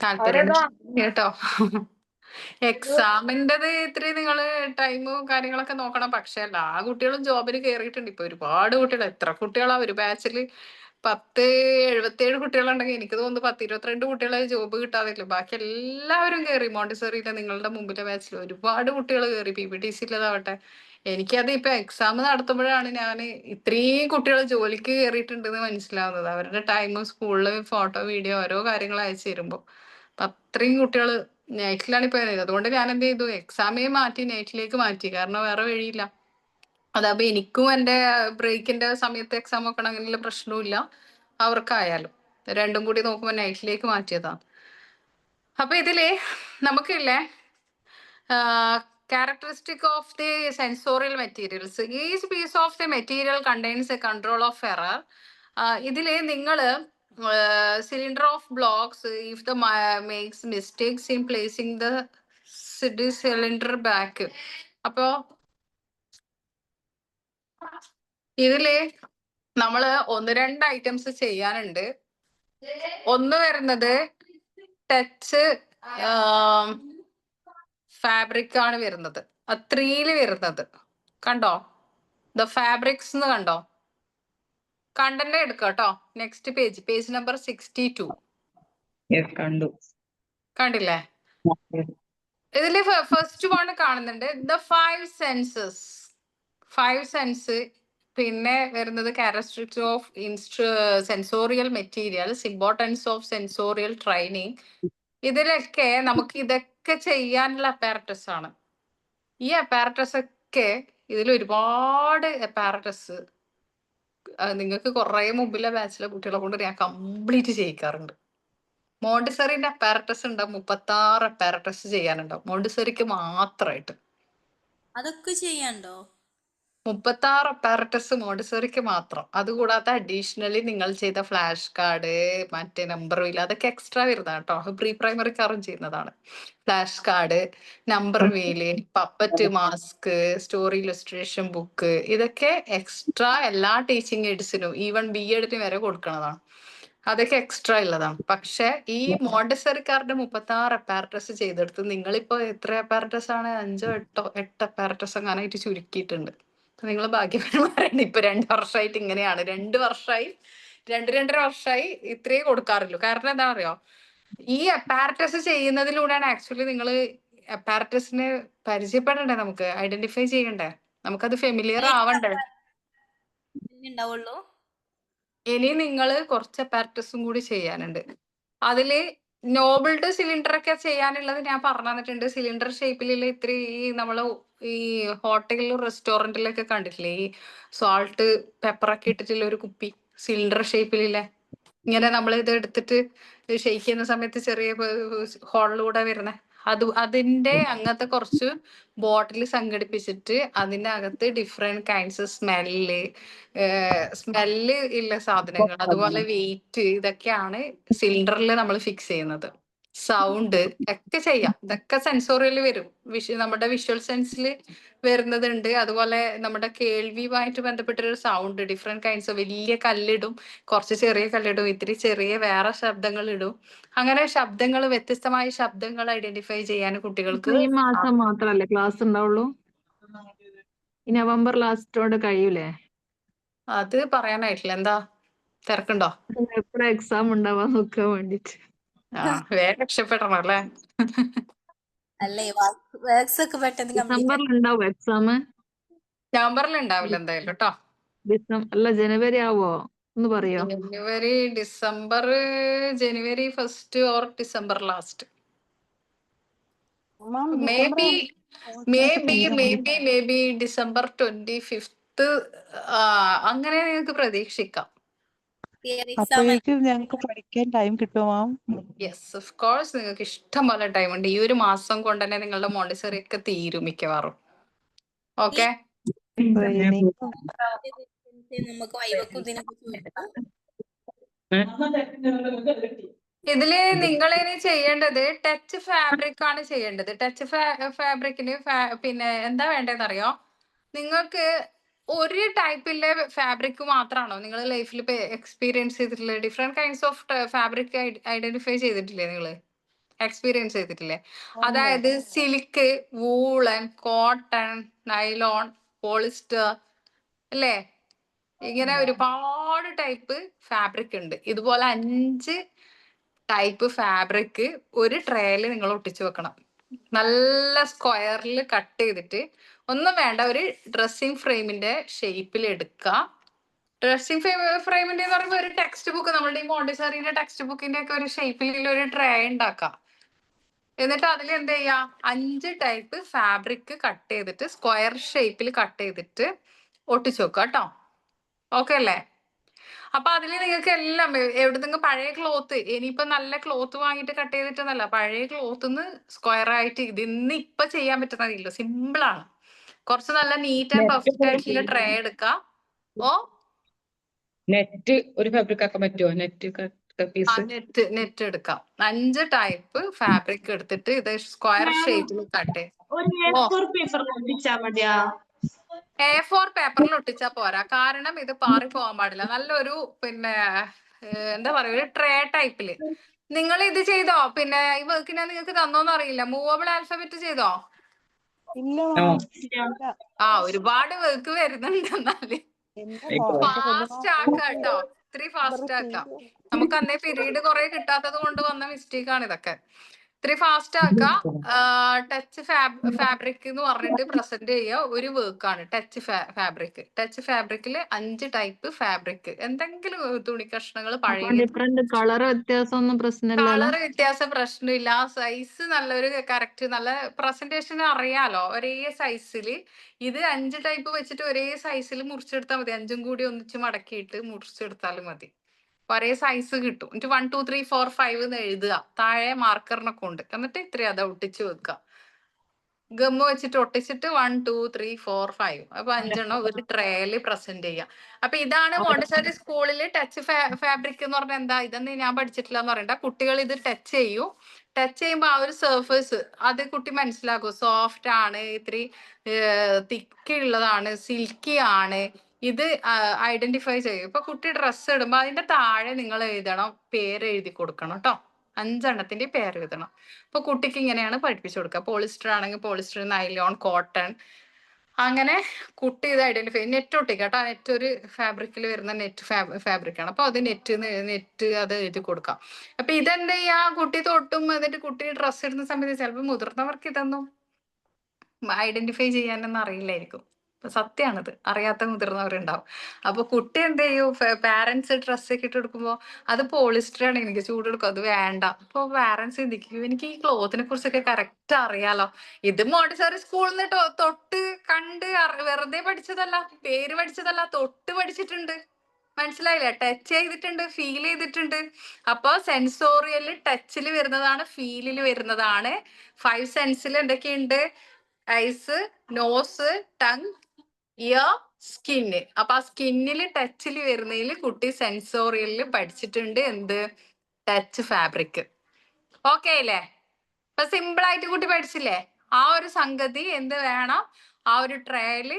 താല്പര്യം കേട്ടോ. എക്സാമിൻ്റെത് ഇത്രയും നിങ്ങള് ടൈമും കാര്യങ്ങളൊക്കെ നോക്കണം. പക്ഷെ എല്ലാ കുട്ടികളും ജോബിന് കയറിയിട്ടുണ്ട്. ഇപ്പൊ ഒരുപാട് കുട്ടികൾ, എത്ര കുട്ടികളാ ഒരു ബാച്ചില് 77 കുട്ടികളുണ്ടെങ്കിൽ എനിക്ക് തോന്നുന്നു 22 കുട്ടികളെ ജോബ് കിട്ടാതില്ല. ബാക്കി എല്ലാവരും കയറി. മോണ്ടിസറിയിലെ നിങ്ങളുടെ മുമ്പിലെ ബാച്ചിൽ ഒരുപാട് കുട്ടികൾ കയറി. PPTC-യിലതാവട്ടെ. എനിക്കത് ഇപ്പൊ എക്സാം നടത്തുമ്പോഴാണ് ഞാൻ ഇത്രയും കുട്ടികൾ ജോലിക്ക് കയറിയിട്ടുണ്ടെന്ന് മനസ്സിലാവുന്നത്. അവരുടെ ടൈമും സ്കൂളില് ഫോട്ടോ വീഡിയോ ഓരോ കാര്യങ്ങൾ അയച്ചു തരുമ്പോ അപ്പൊ അത്രയും കുട്ടികൾ നൈറ്റിലാണ് ഇപ്പൊ. അതുകൊണ്ട് ഞാൻ എന്ത് ചെയ്തു, എക്സാമേ മാറ്റി നൈറ്റിലേക്ക് മാറ്റി. കാരണം വേറെ വഴിയില്ല. അതാകുമ്പോ എനിക്കും എന്റെ ബ്രേക്കിന്റെ സമയത്ത് എക്സാം വെക്കണം, അങ്ങനെയുള്ള പ്രശ്നവും അവർക്കായാലും. രണ്ടും കൂടി നോക്കുമ്പോൾ നൈറ്റിലേക്ക് മാറ്റിയതാണ്. അപ്പൊ ഇതില് നമുക്കില്ലേ characteristic of the sensorial materials. Each piece of the material contains a control of error. ഇതില് നിങ്ങള് cylinder of blocks, if the makes mistakes in placing the cylinder back. അപ്പോ ഇതില് നമ്മള് 1-2 ഐറ്റംസ് ചെയ്യാനുണ്ട്. ഒന്ന് വരുന്നത് ടച്ച് ഫാബ്രിക് ആണ് വരുന്നത്, 3 വരുന്നത്. കണ്ടോ? ദ ഫാബ്രിക്സ് എന്ന് കണ്ടോ? കണ്ടന്റ് എടുക്കാം കേട്ടോ. Next page number 62. കണ്ടു. കണ്ടില്ലേ? ഇതില് ഫസ്റ്റ് വൺ കാണുന്നുണ്ട്, ദ 5 സെൻസസ്. 5 സെൻസ്. പിന്നെ വരുന്നത് characteristics of sensorial materials, importance of sensorial training. ഇതിലൊക്കെ നമുക്ക് ഇതൊക്കെ ചെയ്യാനുള്ള അപ്പാരറ്റസ് ആണ്. ഈ അപ്പാരറ്റസ് ഒക്കെ ഇതിൽ ഒരുപാട് അപ്പാരറ്റസ് നിങ്ങൾക്ക് കുറെ മുമ്പിലെ ബാച്ചിലെ കുട്ടികളെ കൊണ്ട് ഞാൻ കംപ്ലീറ്റ് ചെയ്യിക്കാറുണ്ട്. മോണ്ടിസറിന്റെ അപ്പാരറ്റസ് ഉണ്ടാവും, 36 അപ്പാരറ്റസ് ചെയ്യാനുണ്ടാവും മോണ്ടിസറിക്ക് മാത്രമായിട്ട്. അതൊക്കെ ചെയ്യാണ്ടോ? 36 അപ്പാരറ്റസ് മോണ്ടിസറിക്ക് മാത്രം. അതുകൂടാതെ അഡീഷണലി നിങ്ങൾ ചെയ്ത ഫ്ലാഷ് കാർഡ്, മറ്റേ നമ്പർ വീൽ, അതൊക്കെ എക്സ്ട്രാ വരുന്നതാണ് കേട്ടോ. പ്രീ പ്രൈമറിക്കാരും ചെയ്യുന്നതാണ്. Flash card, number wheel, puppet mask, story illustration book, ഇതൊക്കെ എക്സ്ട്രാ എല്ലാ ടീച്ചിങ് എയ്ഡ്സിനും ഈവൻ BEdന് വരെ കൊടുക്കുന്നതാണ്. അതൊക്കെ എക്സ്ട്രാ ഉള്ളതാണ്. പക്ഷെ ഈ മോണ്ടിസറിക്കാരുടെ 36 അപ്പാരറ്റസ് ചെയ്തെടുത്ത് നിങ്ങളിപ്പോ എത്ര അപ്പാരറ്റസ് ആണ്? 5-8 അപ്പാരറ്റസ് അങ്ങനായിട്ട് ചുരുക്കിയിട്ടുണ്ട്. നിങ്ങൾ ഭാഗ്യവാന്മാരാണ്. ഇപ്പൊ 2 വർഷമായിട്ട് ഇങ്ങനെയാണ്. 2 വർഷമായി 2-2.5 വർഷമായി ഇത്രയും കൊടുക്കാറുള്ളൂ. കാരണം എന്താ അറിയോ, ഈ അപ്പാരറ്റസ് ചെയ്യുന്നതിലൂടെയാണ് ആക്ച്വലി നിങ്ങൾ അപ്പാരറ്റസിനെ പരിചയപ്പെടണ്ടേ, നമുക്ക് ഐഡന്റിഫൈ ചെയ്യണ്ടേ, നമുക്കത് ഫെമിലിയർ ആവണ്ടേ. ഉണ്ടാവുള്ളൂ. ഇനി നിങ്ങൾ കുറച്ച് അപ്പാരറ്റസും കൂടി ചെയ്യാനുണ്ട്. അതില് നോബിൾഡ് സിലിണ്ടർ ഒക്കെ ചെയ്യാനുള്ളത് ഞാൻ പറഞ്ഞു തന്നിട്ടുണ്ട്. സിലിണ്ടർ ഷേപ്പിലുള്ള ഇത്തിരി നമ്മള് ഈ ഹോട്ടലിലും റെസ്റ്റോറന്റിലൊക്കെ കണ്ടിട്ടില്ലേ, ഈ സോൾട്ട് പെപ്പറൊക്കെ ഇട്ടിട്ടുള്ള ഒരു കുപ്പി സിലിണ്ടർ ഷേപ്പിലില്ലേ, ഇങ്ങനെ നമ്മൾ ഇത് എടുത്തിട്ട് ഷെയ്ക്ക് ചെയ്യുന്ന സമയത്ത് ചെറിയ ഹോളിലൂടെ വരുന്നേ, അതിന്റെ അങ്ങനത്തെ കുറച്ച് ബോട്ടിൽ സംഘടിപ്പിച്ചിട്ട് അതിനകത്ത് ഡിഫറെന്റ് കൈൻഡ്സ് സ്മെല്ല് ഉള്ള സാധനങ്ങൾ, അതുപോലെ വെയിറ്റ്, ഇതൊക്കെയാണ് സിലിണ്ടറിൽ നമ്മൾ ഫിക്സ് ചെയ്യുന്നത്. സൗണ്ട് ഒക്കെ ചെയ്യാം. ഇതൊക്കെ സെൻസോറിയൽ വരും. നമ്മുടെ വിഷ്വൽ സെൻസിൽ വരുന്നതുണ്ട്. അതുപോലെ നമ്മുടെ കേൾവിയുമായിട്ട് ബന്ധപ്പെട്ടൊരു സൗണ്ട്, ഡിഫറെന്റ് കൈൻഡ്സ്, വലിയ കല്ലിടും, കുറച്ച് ചെറിയ കല്ലിടും, ഇത്തിരി ചെറിയ വേറെ ശബ്ദങ്ങൾ ഇടും. അങ്ങനെ ശബ്ദങ്ങൾ, വ്യത്യസ്തമായ ശബ്ദങ്ങൾ ഐഡന്റിഫൈ ചെയ്യാൻ കുട്ടികൾക്ക് ഈ മാസം മാത്രല്ലേ ക്ലാസ് ഉണ്ടാവുള്ളൂ? ഈ നവംബർ ലാസ്റ്റോടെ കഴിയൂലേ? അത് പറയാനായിട്ടില്ല. എന്താ തിരക്കുണ്ടോ? എപ്പോഴാ എക്സാം ഉണ്ടാവാൻ നോക്കാൻ വേണ്ടിട്ട്. വേഗം രക്ഷപ്പെടണം അല്ലേ? അല്ലേ വർക്ക്സ് ഒക്കെ പെട്ടെന്ന് കംപ്ലീറ്റ്. ഡിസംബറിൽ ഉണ്ടാവും എക്സാം? നവംബറിൽ ഉണ്ടാവില്ല എന്തായാലും കേട്ടോ. അല്ല ജനുവരി ആവോ ഒന്ന് പറയോ? ജനുവരി 1st or December last. May be December 25th അങ്ങനെ നിങ്ങൾക്ക് പ്രതീക്ഷിക്കാം. അപ്പോഴേക്കും ഞങ്ങൾക്ക് പഠിക്കാൻ ടൈം കിട്ടുമോ? Yes, of course. നിങ്ങൾക്ക് ഇഷ്ടം പോലെ ടൈം ഉണ്ട്. ഈ ഒരു മാസം കൊണ്ട് തന്നെ നിങ്ങളുടെ മോണ്ടിസറി ഒക്കെ തീരും മിക്കവാറും. ഓക്കെ, നമുക്ക് വൈവക്കും ഇതിനൊക്കെ ചോദിക്കാം. ഇതില് നിങ്ങൾ ഇനി ചെയ്യേണ്ടത് ടച്ച് ഫാബ്രിക് ആണ് ചെയ്യേണ്ടത്. ടച്ച് ഫാബ്രിക്കിന് പിന്നെ എന്താ വേണ്ടതെന്ന് അറിയോ? നിങ്ങൾക്ക് ഒരു ടൈപ്പിലെ ഫാബ്രിക് മാത്രമാണോ നിങ്ങൾ ലൈഫിൽ എക്സ്പീരിയൻസ് ചെയ്തിട്ടുള്ളത്? Different kinds of fabric identify ചെയ്തിട്ടില്ലേ, നിങ്ങൾ എക്സ്പീരിയൻസ് ചെയ്തിട്ടില്ലേ? അതായത് silk, woollen, cotton, nylon, polyester അല്ലേ, ഇങ്ങനെ ഒരുപാട് ടൈപ്പ് ഫാബ്രിക് ഉണ്ട്. ഇതുപോലെ 5 ടൈപ്പ് ഫാബ്രിക് ഒരു ട്രേയിൽ നിങ്ങൾ ഒട്ടിച്ചു വെക്കണം. നല്ല സ്ക്വയറിൽ കട്ട് ചെയ്തിട്ട്, ഒന്നും വേണ്ട, ഒരു ഡ്രസ്സിംഗ് ഫ്രെയിമിന്റെ ഷേപ്പിൽ എടുക്കുക. ഡ്രസ്സിംഗ് ഫ്രെയിമിന്റെ എന്ന് പറയുമ്പോൾ ഒരു ടെക്സ്റ്റ് ബുക്ക്, നമ്മളുടെ ഈ മോണ്ടിസറിന്റെ ടെക്സ്റ്റ് ബുക്കിന്റെ ഒക്കെ ഒരു ഷേപ്പിലുള്ള ഒരു ട്രേ ഉണ്ടാക്കാം. എന്നിട്ട് അതിൽ എന്ത് ചെയ്യാ, 5 ടൈപ്പ് ഫാബ്രിക് കട്ട് ചെയ്തിട്ട് സ്ക്വയർ ഷേപ്പിൽ കട്ട് ചെയ്തിട്ട് ഒട്ടിച്ചു വെക്കുക കേട്ടോ. ഓക്കെ അല്ലേ? അപ്പൊ അതിൽ നിങ്ങൾക്ക് എല്ലാം എവിടുന്നെങ്കിലും പഴയ ക്ലോത്ത്, ഇനിയിപ്പോ നല്ല ക്ലോത്ത് വാങ്ങിയിട്ട് കട്ട് ചെയ്തിട്ടൊന്നല്ല, പഴയ ക്ലോത്ത് സ്ക്വയർ ആയിട്ട് ഇതിന്ന് ഇപ്പൊ ചെയ്യാൻ പറ്റുന്നതില്ല. സിമ്പിൾ ആണ്. കുറച്ച് നല്ല നീറ്റ് ആൻഡ് പെർഫെക്റ്റ് ആയിട്ടുള്ള ട്രേ എടുക്കുക. നെറ്റ് ഒരു ഫാബ്രിക് ആക്കാൻ പറ്റുമോ? നെറ്റ് എടുക്കാം. 5 ടൈപ്പ് ഫാബ്രിക് എടുത്തിട്ട് ഇത് സ്ക്വയർ ഷേപ്പിൽ കട്ട് ഒരു A4 പേപ്പർ ഒട്ടിച്ചാ മതിയാ? A4 പേപ്പറിൽ ഒട്ടിച്ചാ പോരാ, കാരണം ഇത് പാറി പോകാൻ പാടില്ല. നല്ലൊരു പിന്നെ എന്താ പറയാ, ഒരു ട്രേ ടൈപ്പില്. നിങ്ങൾ ഇത് ചെയ്തോ? പിന്നെ ഈ വർക്ക് ഞാൻ നിങ്ങൾക്ക് തന്നോന്ന് അറിയില്ല. മൂവബിൾ ആൽഫബറ്റ് ചെയ്തോ? ഇല്ല ഓ, മാം ഇല്ല. ഒരുപാട് വർക്ക് വരുന്നുണ്ട്. എന്നാല് ഫാസ്റ്റ് ആക്കാം കേട്ടോ, ഇത്തിരി ഫാസ്റ്റ് ആക്കാം. നമുക്ക് അന്നേ പീരീഡ് കുറെ കിട്ടാത്തത് കൊണ്ട് വന്ന മിസ്റ്റേക്ക് ആണ് ഇതൊക്കെ. ഇത്തിരി ഫാസ്റ്റ് ആക്കാം. ടച്ച് ഫാബ്രിക് എന്ന് പറഞ്ഞിട്ട് പ്രസന്റ് ചെയ്യുക ഒരു വർക്കാണ് ടച്ച് ഫാബ്രിക്. ടച്ച് ഫാബ്രിക്കിൽ 5 ടൈപ്പ് ഫാബ്രിക്, എന്തെങ്കിലും തുണി കഷ്ണങ്ങൾ പഴയ ഡിഫറെന്റ് കളർ വ്യത്യാസമൊന്നും പ്രശ്നമില്ലല്ലോ. കളർ വ്യത്യാസം പ്രശ്നമില്ല. സൈസ് നല്ലൊരു കറക്റ്റ് നല്ല പ്രസന്റേഷൻ അറിയാലോ. ഒരേ സൈസിൽ ഇത് 5 ടൈപ്പ് വെച്ചിട്ട് ഒരേ സൈസിൽ മുറിച്ചെടുത്താൽ മതി. 5ഉം കൂടി ഒന്നിച്ച് മടക്കിയിട്ട് മുറിച്ചെടുത്താലും മതി. ഒരേ സൈസ് കിട്ടും. എന്നിട്ട് 1 2 3 4 5 എന്ന് എഴുതുക. താഴെ മാർക്കറിനൊക്കെ ഉണ്ട്. എന്നിട്ട് ഇത്രയും അത് ഒട്ടിച്ച് വെക്കുക. ഗമ്മ് വെച്ചിട്ട് ഒട്ടിച്ചിട്ട് 1 2 3 4 5 അപ്പൊ 5 ഒരു ട്രേയില് പ്രസന്റ് ചെയ്യാം. അപ്പൊ ഇതാണ് മോണ്ടിസോറി സ്കൂളിൽ ടച്ച് ഫാബ്രിക് എന്ന് പറഞ്ഞാൽ എന്താ. ഇതൊന്നും ഞാൻ പഠിച്ചിട്ടില്ല എന്ന് പറയണ്ട. കുട്ടികൾ ഇത് ടച്ച് ചെയ്യൂ. ടച്ച് ചെയ്യുമ്പോൾ ആ ഒരു സർഫേസ് അത് കുട്ടി മനസ്സിലാക്കും. സോഫ്റ്റ് ആണ്, ഇത്തിരി തിക്ക് ഉള്ളതാണ്, സിൽക്കി ആണ്. ഇത് ഐഡന്റിഫൈ ചെയ്യും. ഇപ്പൊ കുട്ടി ഡ്രസ്സ് ഇടുമ്പോ അതിന്റെ താഴെ നിങ്ങൾ എഴുതണം, പേര് എഴുതി കൊടുക്കണം കേട്ടോ. 5 എണ്ണത്തിന്റെ പേര് എഴുതണം. ഇപ്പൊ കുട്ടിക്ക് ഇങ്ങനെയാണ് പഠിപ്പിച്ചു കൊടുക്കുക. പോളിസ്റ്റർ ആണെങ്കിൽ പോളിസ്റ്റർ, നൈലോൺ, കോട്ടൺ, അങ്ങനെ കുട്ടി ഇത് ഐഡന്റിഫൈ. നെറ്റ് ഒട്ടിക്കുക കേട്ടോ. നെറ്റ് ഒരു ഫാബ്രിക്കിൽ വരുന്ന നെറ്റ് ഫാബ്രിക് ആണ്. അപ്പൊ അത് നെറ്റ് അത് എഴുതി കൊടുക്കാം. അപ്പൊ ഇതെന്താ ചെയ്യാ, കുട്ടി തൊട്ടും എന്നിട്ട് കുട്ടി ഡ്രസ്സ് ഇടുന്ന സമയത്ത് ചിലപ്പോൾ മുതിർന്നവർക്ക് ഇതൊന്നും ഐഡന്റിഫൈ ചെയ്യാനൊന്നും അറിയില്ലായിരിക്കും. സത്യമാണിത്, അറിയാത്ത മുതിർന്നവരുണ്ടാവും. അപ്പൊ കുട്ടി എന്ത് ചെയ്യൂ, പാരന്റ്സ് ഡ്രസ്സ് ഒക്കെ ഇട്ട് കൊടുക്കുമ്പോ അത് പോളിസ്റ്റർ ആണ്, എനിക്ക് ചൂട് കൊടുക്കും, അത് വേണ്ട. അപ്പൊ പാരന്റ്സ് ചിന്തിക്കും എനിക്ക് ഈ ക്ലോത്തിനെ കുറിച്ചൊക്കെ കറക്റ്റ് അറിയാലോ. ഇത് മോണ്ടിസോറി സ്കൂളിൽ നിന്ന് തൊട്ട് കണ്ട് വെറുതെ പഠിച്ചതല്ല, പേര് പഠിച്ചതല്ല, തൊട്ട് പഠിച്ചിട്ടുണ്ട്. മനസ്സിലായില്ലേ? ടച്ച് ചെയ്തിട്ടുണ്ട്, ഫീൽ ചെയ്തിട്ടുണ്ട്. അപ്പൊ സെൻസോറിയൽ ടച്ചിൽ വരുന്നതാണ്, ഫീലിൽ വരുന്നതാണ്. 5 സെൻസിൽ എന്തൊക്കെയുണ്ട്? Eyes, nose, tongue, ear, skin. അപ്പൊ ആ സ്കിന്നിൽ ടച്ചിൽ വരുന്നതിൽ കുട്ടി സെൻസോറിയലിൽ പഠിച്ചിട്ടുണ്ട് എന്ത്? Touch fabric. ഓക്കെ അല്ലേ? ഇപ്പൊ സിമ്പിൾ ആയിട്ട് കുട്ടി പഠിച്ചില്ലേ? ആ ഒരു സംഗതി എന്ത് വേണം, ആ ഒരു ട്രേയില്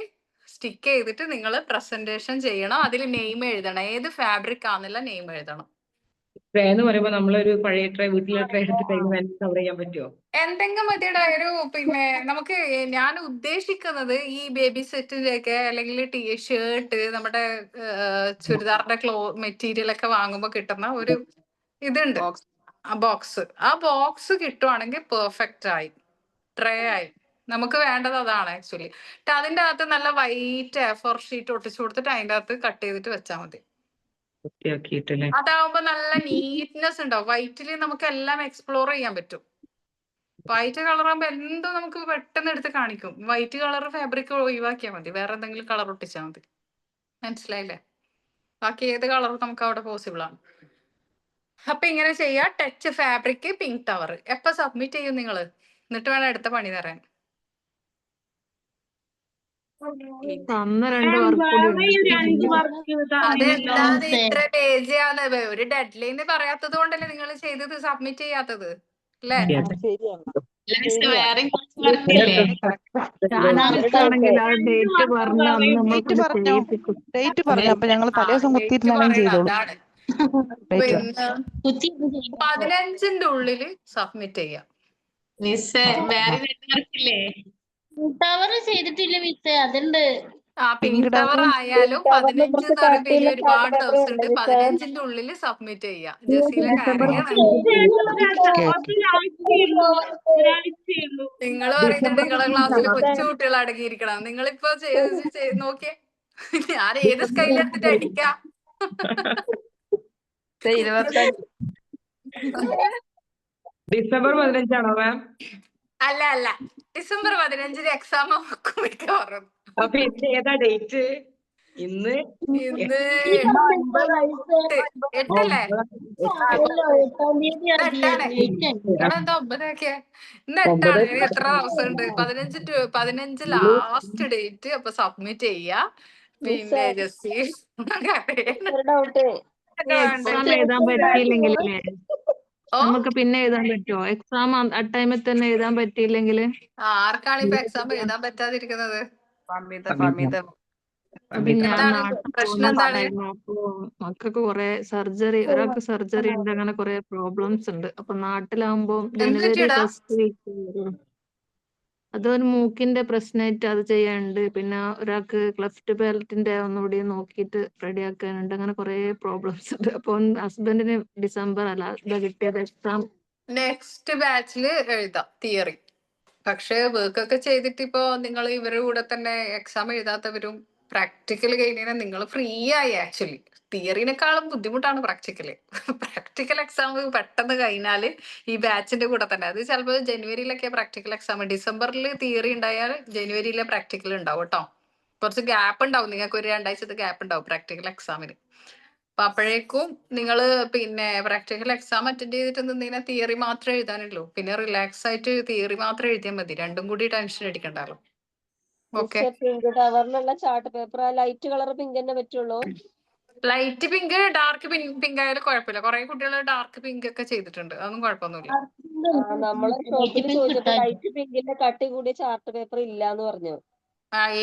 സ്റ്റിക്ക് ചെയ്തിട്ട് നിങ്ങൾ പ്രസന്റേഷൻ ചെയ്യണം. അതിൽ നെയിം എഴുതണം, ഏത് ഫാബ്രിക് ആണെന്നുള്ള നെയിം എഴുതണം. ട്രേ എന്ന് പറയുമ്പോ നമ്മളൊരു പഴയ ട്രേ, വീട്ടിലെ ട്രേ എടുത്തിട്ട് കവർ ചെയ്യാൻ പറ്റുമോ? എന്തെങ്കിലും മതിയുടെ ഒരു പിന്നെ നമുക്ക് ഞാൻ ഉദ്ദേശിക്കുന്നത് ഈ ബേബി സെറ്റിന്റെ ഒക്കെ അല്ലെങ്കിൽ ഷർട്ട്, നമ്മുടെ ചുരിദാറിന്റെ മെറ്റീരിയൽ ഒക്കെ വാങ്ങുമ്പോൾ കിട്ടുന്ന ഒരു ഇതുണ്ട്, ആ ബോക്സ് കിട്ടുവാണെങ്കിൽ പെർഫെക്റ്റ് ആയി, ട്രേ ആയി. നമുക്ക് വേണ്ടത് അതാണ് ആക്ച്വലി. അതിന്റെ അകത്ത് നല്ല വൈറ്റ് A4 ഷീറ്റ് ഒട്ടിച്ചു കൊടുത്തിട്ട് അതിന്റെ അകത്ത് കട്ട് ചെയ്തിട്ട് വെച്ചാൽ മതി. അതാവുമ്പോ നല്ല നീറ്റ്നെസ് ഉണ്ടാവും. വൈറ്റില് നമുക്ക് എല്ലാം എക്സ്പ്ലോർ ചെയ്യാൻ പറ്റും. വൈറ്റ് കളർ ആകുമ്പോ എന്തും നമുക്ക് പെട്ടെന്ന് എടുത്ത് കാണിക്കും. വൈറ്റ് കളർ ഫാബ്രിക് ഒഴിവാക്കിയാൽ മതി, വേറെ എന്തെങ്കിലും കളർ ഒട്ടിച്ചാൽ മതി. മനസ്സിലായില്ലേ? ബാക്കി ഏത് കളറും നമുക്ക് അവിടെ പോസിബിൾ ആണ്. അപ്പൊ ഇങ്ങനെ ചെയ്യാ. Touch fabric, pink tower. എപ്പൊ സബ്മിറ്റ് ചെയ്യും നിങ്ങള്? എന്നിട്ട് വേണം അടുത്ത പണി തരാൻ. തന്ന 2 വർക്ക് കൂടി ഉണ്ട്. അതെന്താന്ന് ഇത്ര ലേസിയാണ്? ഒരു ഡെഡ് ലൈൻ പറയാത്തത് കൊണ്ടല്ലേ നിങ്ങൾ ചെയ്തത് സബ്മിറ്റ് ചെയ്യാത്തത് അല്ലേ? വേറെ വർക്കില്ലേ? ആണെങ്കിൽ ആ ഡേറ്റ് പറഞ്ഞ അന്ന് നമ്മൾ ഡേറ്റ് പറഞ്ഞു. അപ്പൊ ഞങ്ങൾ തലേദിവസം കുത്തിയിരുന്നാലും ചെയ്തോളൂ. അതാണ്. പിന്നെ 15ന്റെ ഉള്ളില് സബ്മിറ്റ് ചെയ്യാം. മിസ് വേറെ വർക്കില്ലേ? ടവർ ചെയ്തിട്ടില്ല മിസ്സേ, അതുണ്ട്. പിങ്ക് ടവർ ആയാലും 15 എന്ന് പറയുമ്പോ ഇനി ഒരുപാട് ദിവസം ഉണ്ട്. 15ന്റെ ഉള്ളില് സബ്മിറ്റ് ചെയ്യാം. ജസീല നിങ്ങൾ പറയുന്നുണ്ട് നിങ്ങളെ ക്ലാസ്സിൽ കൊച്ചു കുട്ടികൾ അടങ്ങിയിരിക്കണം. നിങ്ങളിപ്പോ നോക്കിയേ, ഞാൻ ഏത് സ്കൈലെടുത്തിട്ട് അടിക്കാം. ഡിസംബർ 15 മാം? അല്ല, ഡിസംബർ 15 എക്സാം മിക്കവാറും. അപ്പൊ ഇന്ന് ഏതാ ഡേറ്റ്? ഇന്ന് 8 എന്താ 9 ഒക്കെ? ഇന്ന് 8ആണ്. ഇനി എത്ര ദിവസം ഉണ്ട്? 15 ലാസ്റ്റ് ഡേറ്റ്. അപ്പൊ സബ്മിറ്റ് ചെയ്യാ. പിന്നെ ജസ്റ്റ് എക്സാം എഴുതാൻ പറ്റിയില്ലെങ്കിലേ നമുക്ക് പിന്നെ എഴുതാൻ പറ്റുമോ? എക്സാം ആ ടൈമിൽ തന്നെ എഴുതാൻ പറ്റിയില്ലെങ്കിൽ ആർക്കാണ് ഇപ്പൊ എക്സാം എഴുതാൻ പറ്റാതിരിക്കുന്നത്? അത് ഞാൻ എന്താണ് നാട്ടിൽ പ്രശ്നം? പോകുന്ന എന്താണ്? സമയമായിരുന്നു. അപ്പൊ മക്കൾക്ക് കുറെ സർജറി, ഒരാൾക്ക് സർജറി ഉണ്ട്, അങ്ങനെ കുറെ പ്രോബ്ലംസ് ഉണ്ട്. അപ്പൊ നാട്ടിലാകുമ്പോ എന്ത് ജനുവരി പറ്റിയടാ? ഫസ്റ്റ് വീക്ക് വരും. അതൊരു മൂക്കിന്റെ പ്രശ്നമായിട്ട് അത് ചെയ്യാനുണ്ട്. പിന്നെ ഒരാൾക്ക് ക്ലെഫ്റ്റ് പാലറ്റിന്റെ ഒന്നുകൂടി നോക്കിയിട്ട് റെഡിയാക്കാനുണ്ട്. അങ്ങനെ കുറെ പ്രോബ്ലംസ് ഉണ്ട്. അപ്പൊ ഹസ്ബൻഡിന് ഡിസംബർ അല്ല ഇതാ കിട്ടിയത് എക്സാം. നെക്സ്റ്റ് ബാച്ചിൽ എഴുതാം തിയറി. പക്ഷെ വർക്ക് ഒക്കെ ചെയ്തിട്ട് ഇപ്പോ നിങ്ങൾ ഇവരുടെ കൂടെ തന്നെ എക്സാം എഴുതാത്തവരും പ്രാക്ടിക്കൽ കഴിഞ്ഞാൽ നിങ്ങൾ ഫ്രീ ആയി. ആക്ച്വലി തിയറിനേക്കാളും ബുദ്ധിമുട്ടാണ് പ്രാക്ടിക്കല്. പ്രാക്ടിക്കൽ എക്സാം പെട്ടെന്ന് കഴിഞ്ഞാൽ ഈ ബാച്ചിന്റെ കൂടെ തന്നെ, അത് ചിലപ്പോൾ ജനുവരിയിലൊക്കെ പ്രാക്ടിക്കൽ എക്സാം, ഡിസംബറിൽ തിയറി ഉണ്ടായാൽ ജനുവരിയിലെ പ്രാക്ടിക്കൽ ഉണ്ടാവും കേട്ടോ. കുറച്ച് ഗ്യാപ്പ് ഉണ്ടാവും, നിങ്ങൾക്ക് ഒരു 2 ആഴ്ചത്തെ ഗ്യാപ്പ് ഉണ്ടാവും പ്രാക്ടിക്കൽ എക്സാമിന്. അപ്പൊ അപ്പോഴേക്കും നിങ്ങൾ പിന്നെ പ്രാക്ടിക്കൽ എക്സാം അറ്റൻഡ് ചെയ്തിട്ട് നിന്നതിനാൽ തിയറി മാത്രമേ എഴുതാനുള്ളൂ. പിന്നെ റിലാക്സ് ആയിട്ട് തിയറി മാത്രം എഴുതിയാൽ മതി, രണ്ടും കൂടി ടെൻഷൻ അടിക്കണ്ടല്ലോ. ഓക്കെ. പിങ്ക് ടവറിലുള്ള chart paper light colour pink തന്നെ പറ്റുള്ളൂ. ലൈറ്റ് പിങ്ക്, ഡാർക്ക് പിങ്ക് ആയാലും കുഴപ്പമില്ല. കുറെ കുട്ടികൾ ഡാർക്ക് പിങ്ക് ഒക്കെ ചെയ്തിട്ടുണ്ട്, അതൊന്നും കുഴപ്പമൊന്നുമില്ല. നമ്മളെ ഷോപ്പിൽ ചോദിച്ചപ്പോ ലൈറ്റ് പിങ്കിന്റെ കട്ടി കൂടിയ ചാർട്ട് പേപ്പർ ഇല്ല എന്ന് പറഞ്ഞു.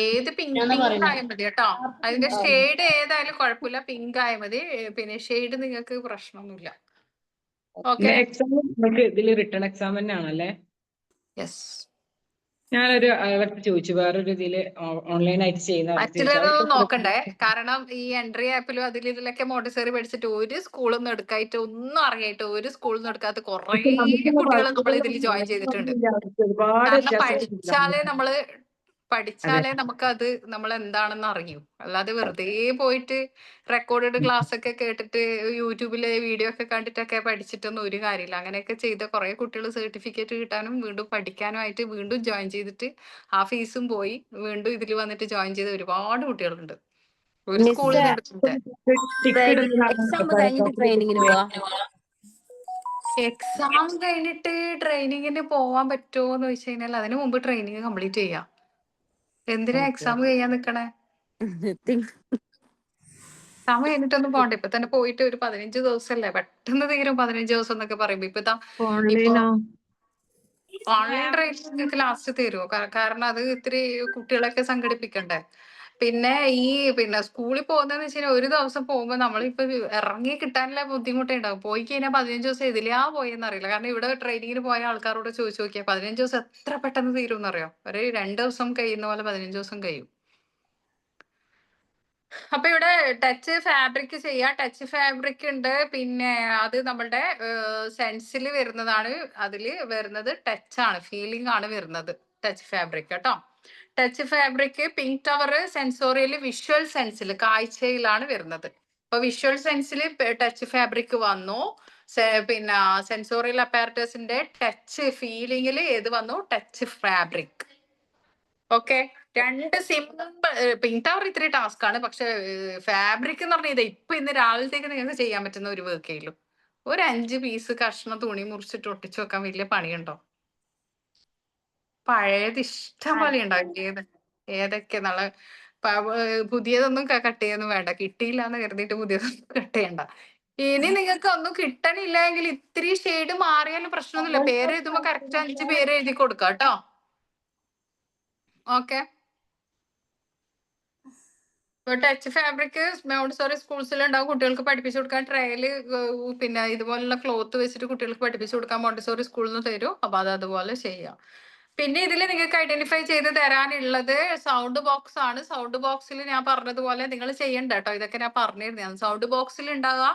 ഏത് പിങ്ക് ആയാൽ മതി കേട്ടോ. അതിന്റെ ഷെയ്ഡ് ഏതായാലും കുഴപ്പമില്ല, പിങ്ക് ആയാൽ മതി. പിന്നെ ഷെയ്ഡ് നിങ്ങൾക്ക് പ്രശ്നമൊന്നുമില്ല. ഓക്കെ. എക്സാം നമുക്ക് ഇതിൽ റിട്ടേൺ എക്സാം തന്നെയാണല്ലേ? യെസ്. ഞാനൊരു അവർക്ക് ചോദിച്ചു, വേറൊരു ഇതില് ഓൺലൈൻ ആയിട്ട് ചെയ്യുന്ന മറ്റുള്ളതൊന്നും നോക്കണ്ടേ, കാരണം ഈ എൻട്രി ആപ്പിലും അതിൽ ഇതിലൊക്കെ മോണ്ടിസറി പഠിച്ചിട്ട് ഒരു സ്കൂളിൽ നിന്ന് എടുക്കായിട്ട് ഒന്നും അറിയായിട്ട് ഒരു സ്കൂളിൽ നിന്ന് എടുക്കാത്ത കുറെ കുട്ടികൾ നമ്മൾ ഇതിൽ ജോയിൻ ചെയ്തിട്ടുണ്ട്. ഒരുപാട് കാരണം പഠിച്ചാലേ നമുക്കത് നമ്മൾ എന്താണെന്ന് അറിയൂ. അല്ലാതെ വെറുതെ പോയിട്ട് റെക്കോർഡഡ് ക്ലാസ് ഒക്കെ കേട്ടിട്ട് യൂട്യൂബിലെ വീഡിയോ ഒക്കെ കണ്ടിട്ടൊക്കെ പഠിച്ചിട്ടൊന്നും ഒരു കാര്യമില്ല. അങ്ങനെയൊക്കെ ചെയ്ത കുറെ കുട്ടികൾ സർട്ടിഫിക്കറ്റ് കിട്ടാനും വീണ്ടും പഠിക്കാനും ആയിട്ട് വീണ്ടും ജോയിൻ ചെയ്തിട്ട് ആ ഫീസും പോയി വീണ്ടും ഇതിൽ വന്നിട്ട് ജോയിൻ ചെയ്ത ഒരുപാട് കുട്ടികളുണ്ട്. ഒരു സ്കൂളിൽ എക്സാം കഴിഞ്ഞിട്ട് ട്രെയിനിങ്ങിന് പോവാ. എക്സാം കഴിഞ്ഞിട്ട് ട്രെയിനിങ്ങിന് പോവാൻ പറ്റുമോ എന്ന് വെച്ച് കഴിഞ്ഞാൽ അതിന് മുമ്പ് ട്രെയിനിങ് കംപ്ലീറ്റ് ചെയ്യാം. എന്തിനാ എക്സാം കഴിയാൻ നിക്കണേ? എക്സാം കഴിഞ്ഞിട്ടൊന്നും പോണ്ടേ. ഇപ്പൊ തന്നെ പോയിട്ട് ഒരു 15 ദിവസമല്ലേ, പെട്ടെന്ന് തീരും 15 ദിവസം എന്നൊക്കെ പറയുമ്പോ. ഇപ്പൊ ഓൺലൈനോ? ഓൺലൈൻ ട്രെയിനിങ് നിങ്ങൾക്ക് ലാസ്റ്റ് തരുമോ? കാരണം അത് ഇത്തിരി കുട്ടികളൊക്കെ സംഘടിപ്പിക്കണ്ടേ. പിന്നെ സ്കൂളിൽ പോകുന്നതെന്ന് വെച്ച് കഴിഞ്ഞാൽ ഒരു ദിവസം പോകുമ്പോൾ നമ്മളിപ്പോ ഇറങ്ങി കിട്ടാനുള്ള ബുദ്ധിമുട്ടേ ഉണ്ടാവും. പോയി കഴിഞ്ഞാൽ 15 ദിവസം ഇതിലാ പോയെന്ന് അറിയില്ല. കാരണം ഇവിടെ ട്രെയിനിങ്ങിന് പോയ ആൾക്കാരോട് ചോദിച്ചു നോക്കിയാൽ 15 ദിവസം എത്ര പെട്ടെന്ന് തീരും എന്നറിയോ? ഒരു 2 ദിവസം കഴിയുന്ന പോലെ 15 ദിവസം കഴിയും. അപ്പൊ ഇവിടെ ടച്ച് ഫാബ്രിക് ചെയ്യാം. ടച്ച് ഫാബ്രിക് ഉണ്ട്. പിന്നെ അത് നമ്മളുടെ സെൻസിൽ വരുന്നതാണ്. അതില് വരുന്നത് ടച്ച് ആണ്, ഫീലിംഗ് ആണ് വരുന്നത് ടച്ച് ഫാബ്രിക് കേട്ടോ. Touch fabric pink tower sensorial visual സെൻസിൽ കാഴ്ചയിലാണ് വരുന്നത്. അപ്പൊ വിഷ്വൽ സെൻസിൽ ടച്ച് ഫാബ്രിക് വന്നു. പിന്നെ സെൻസോറിയൽ അപ്പാരറ്റസിന്റെ ടച്ച് ഫീലിംഗിൽ ഏത് വന്നു? Touch fabric. Okay. 2 simple. Pink tower ഇത്തിരി ടാസ്ക് ആണ്, പക്ഷെ ഫാബ്രിക് എന്ന് പറഞ്ഞാൽ ഇപ്പൊ ഇന്ന് രാവിലത്തേക്ക് നിങ്ങൾക്ക് ചെയ്യാൻ പറ്റുന്ന ഒരു വർക്കേ ഉള്ളൂ. ഒരു 5 പീസ് കഷ്ണം തുണി മുറിച്ചിട്ട് ഒട്ടിച്ചു വെക്കാൻ വലിയ പണിയുണ്ടോ? പഴയത് ഇഷ്ടം പോലെ ഉണ്ടാവും. ഏതൊക്കെ നാളെ പുതിയതൊന്നും കട്ട് ചെയ്യൊന്നും വേണ്ട. കിട്ടിയില്ല എന്ന് കരുതിയിട്ട് പുതിയതൊന്നും കട്ട് ചെയ്യണ്ട. ഇനി നിങ്ങൾക്ക് ഒന്നും കിട്ടണില്ല എങ്കിൽ ഇത്തിരി ഷെയ്ഡ് മാറിയാലും പ്രശ്നമൊന്നുമില്ല. പേര് എഴുതുമ്പോ കറക്റ്റ് 5 പേര് എഴുതി കൊടുക്കാം കേട്ടോ. ഓക്കെ. ടച്ച് ഫാബ്രിക് മോണ്ടിസോറി സ്കൂൾസിൽ ഉണ്ടാവും. കുട്ടികൾക്ക് പഠിപ്പിച്ചു കൊടുക്കാൻ ട്രയല് പിന്നെ ഇതുപോലുള്ള ക്ലോത്ത് വെച്ചിട്ട് കുട്ടികൾക്ക് പഠിപ്പിച്ചു കൊടുക്കാൻ മോണ്ടിസോറി സ്കൂളിൽ നിന്ന് തരും. അപ്പൊ അത് അതുപോലെ ചെയ്യാം. പിന്നെ ഇതിൽ നിങ്ങൾക്ക് ഐഡന്റിഫൈ ചെയ്ത് തരാനുള്ളത് സൗണ്ട് ബോക്സ് ആണ്. സൗണ്ട് ബോക്സിൽ ഞാൻ പറഞ്ഞതുപോലെ നിങ്ങൾ ചെയ്യണ്ട കേട്ടോ. ഇതൊക്കെ ഞാൻ പറഞ്ഞിരുന്നു. സൗണ്ട് ബോക്സിൽ ഉണ്ടാവുക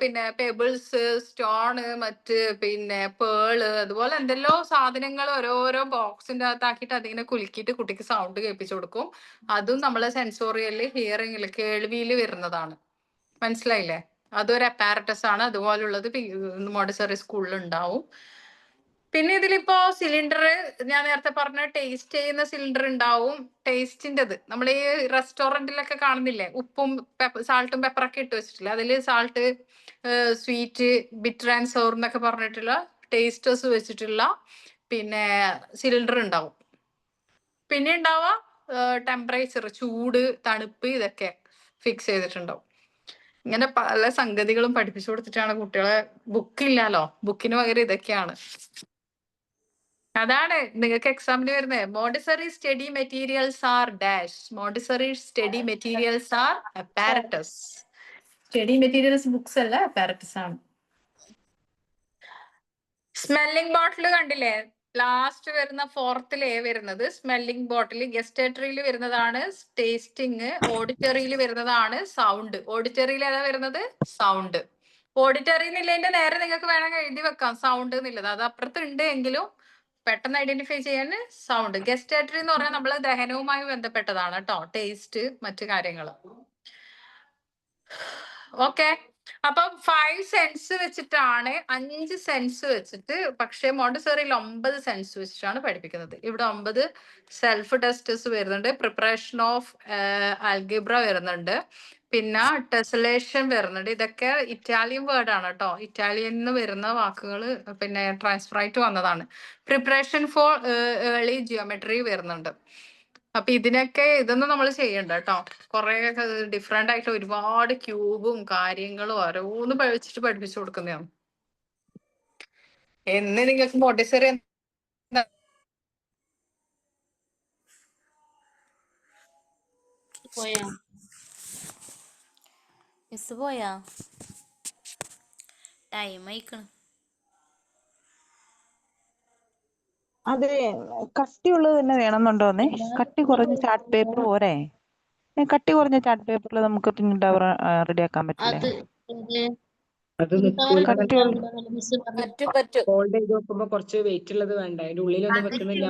പിന്നെ പെബിൾസ്, സ്റ്റോണ്, മറ്റ് പിന്നെ പേള്, അതുപോലെ എന്തെല്ലോ സാധനങ്ങൾ ഓരോരോ ബോക്സിന്റെ അകത്താക്കിയിട്ട് അതിങ്ങനെ കുലുക്കിയിട്ട് കുട്ടിക്ക് സൗണ്ട് കേൾപ്പിച്ചു കൊടുക്കും. അതും നമ്മളെ സെൻസോറിയല് ഹിയറിംഗിൽ കേൾവിയിൽ വരുന്നതാണ്. മനസ്സിലായില്ലേ? അതൊരു അപ്പാരറ്റസ് ആണ്. അതുപോലുള്ളത് മോണ്ടിസറി സ്കൂളിൽ ഉണ്ടാവും. പിന്നെ ഇതിലിപ്പോ സിലിണ്ടർ ഞാൻ നേരത്തെ പറഞ്ഞ ടേസ്റ്റ് ചെയ്യുന്ന സിലിണ്ടർ ഉണ്ടാവും. ടേസ്റ്റിൻ്റെത് നമ്മൾ ഈ റെസ്റ്റോറന്റിലൊക്കെ കാണുന്നില്ലേ, ഉപ്പും സാൾട്ടും പെപ്പറൊക്കെ ഇട്ട് വെച്ചിട്ടില്ല, അതിൽ salt, sweet, bitter and sour എന്നൊക്കെ പറഞ്ഞിട്ടുള്ള ടേസ്റ്റേഴ്സ് വെച്ചിട്ടുള്ള പിന്നെ സിലിണ്ടർ ഉണ്ടാവും. പിന്നെ ഉണ്ടാവുക ടെമ്പറേച്ചർ, ചൂട്, തണുപ്പ്, ഇതൊക്കെ ഫിക്സ് ചെയ്തിട്ടുണ്ടാവും. ഇങ്ങനെ പല സംഗതികളും പഠിപ്പിച്ചു കൊടുത്തിട്ടാണ് കുട്ടികളെ. ബുക്കില്ലല്ലോ, ബുക്കിന് പകരം ഇതൊക്കെയാണ്. അതാണ് നിങ്ങൾക്ക് എക്സാമിന് വരുന്നത്. Montessori study materials are dash. Montessori study materials are apparatus. Study materials books അല്ല, അപ്പാരറ്റസ് ആണ്. സ്മെല്ലിംഗ് ബോട്ടിൽ കണ്ടില്ലേ? ലാസ്റ്റ് വരുന്ന 4th വരുന്നത് സ്മെല്ലിംഗ് ബോട്ടിൽ. ഗസ്റ്റേറ്ററിയിൽ വരുന്നതാണ് ടേസ്റ്റിംഗ്. ഓഡിറ്ററിയിൽ വരുന്നതാണ് സൗണ്ട്. ഓഡിറ്ററിയിൽ ഏതാ വരുന്നത്? സൗണ്ട്. ഓഡിറ്ററി എന്നുള്ളതിന്റെ നേരെ നിങ്ങൾക്ക് വേണമെങ്കിൽ എഴുതി വെക്കാം സൗണ്ട് എന്നുള്ളത്. അത് അപ്പുറത്ത് ഉണ്ട് എങ്കിലും പെട്ടെന്ന് ഐഡന്റിഫൈ ചെയ്യാൻ സൗണ്ട്. ഗസ്റ്റേറ്ററി എന്ന് പറഞ്ഞാൽ നമ്മൾ ദഹനവുമായി ബന്ധപ്പെട്ടതാണ് കേട്ടോ. ടേസ്റ്റ്, മറ്റു കാര്യങ്ങൾ. ഓക്കെ. അപ്പൊ 5 സെൻസ് വെച്ചിട്ടാണ്, 5 സെൻസ് വെച്ചിട്ട്. പക്ഷെ മോണ്ടിസറിയിൽ 9 സെൻസ് വെച്ചിട്ടാണ് പഠിപ്പിക്കുന്നത്. ഇവിടെ 9 സെൽഫ് ടെസ്റ്റസ് വരുന്നുണ്ട്. പ്രിപ്പറേഷൻ ഓഫ് ആൽജിബ്ര വരുന്നുണ്ട്. പിന്നെ ടെസലേഷൻ വരുന്നുണ്ട്. ഇതൊക്കെ ഇറ്റാലിയൻ വേർഡ് ആണ് കേട്ടോ. ഇറ്റാലിയനിൽ വരുന്ന വാക്കുകൾ പിന്നെ ട്രാൻസ്ഫർ ആയിട്ട് വന്നതാണ്. പ്രിപ്പറേഷൻ ഫോർ ഏർലി ജിയോമെട്രി വരുന്നുണ്ട്. അപ്പൊ ഇതൊന്നും നമ്മൾ ചെയ്യണ്ട കേട്ടോ. കുറെ ഡിഫറെന്റ് ആയിട്ട് ഒരുപാട് ക്യൂബും കാര്യങ്ങളും ഓരോന്ന് വെച്ചിട്ട് പഠിപ്പിച്ചു കൊടുക്കുന്നതാണ്. എന്ന് നിങ്ങൾക്ക് മോണ്ടിസറി പോയാ മിസ് പോയാ? ടൈം ആയിക്കണ്. അതെ, കട്ടിയുള്ളത് തന്നെ വേണമെന്നുണ്ടോന്നേ? കട്ടി കുറഞ്ഞ ചാർട്ട് പേപ്പർ പോരെ? കട്ടി കുറഞ്ഞ ചാർട്ട് പേപ്പറിൽ നമുക്ക് പ്രിന്റ് ടവർ റെഡിയാക്കാൻ പറ്റില്ലേ? അത് നിൽക്കൂല. കട്ടിയുള്ള ഫോൾഡ് ചെയ്ത് നോക്കുമ്പോ കുറച്ച് വെയിറ്റ് ഉള്ളത് വേണ്ട. അതിന്റെ ഉള്ളിലൊന്നും വെക്കുന്നില്ല.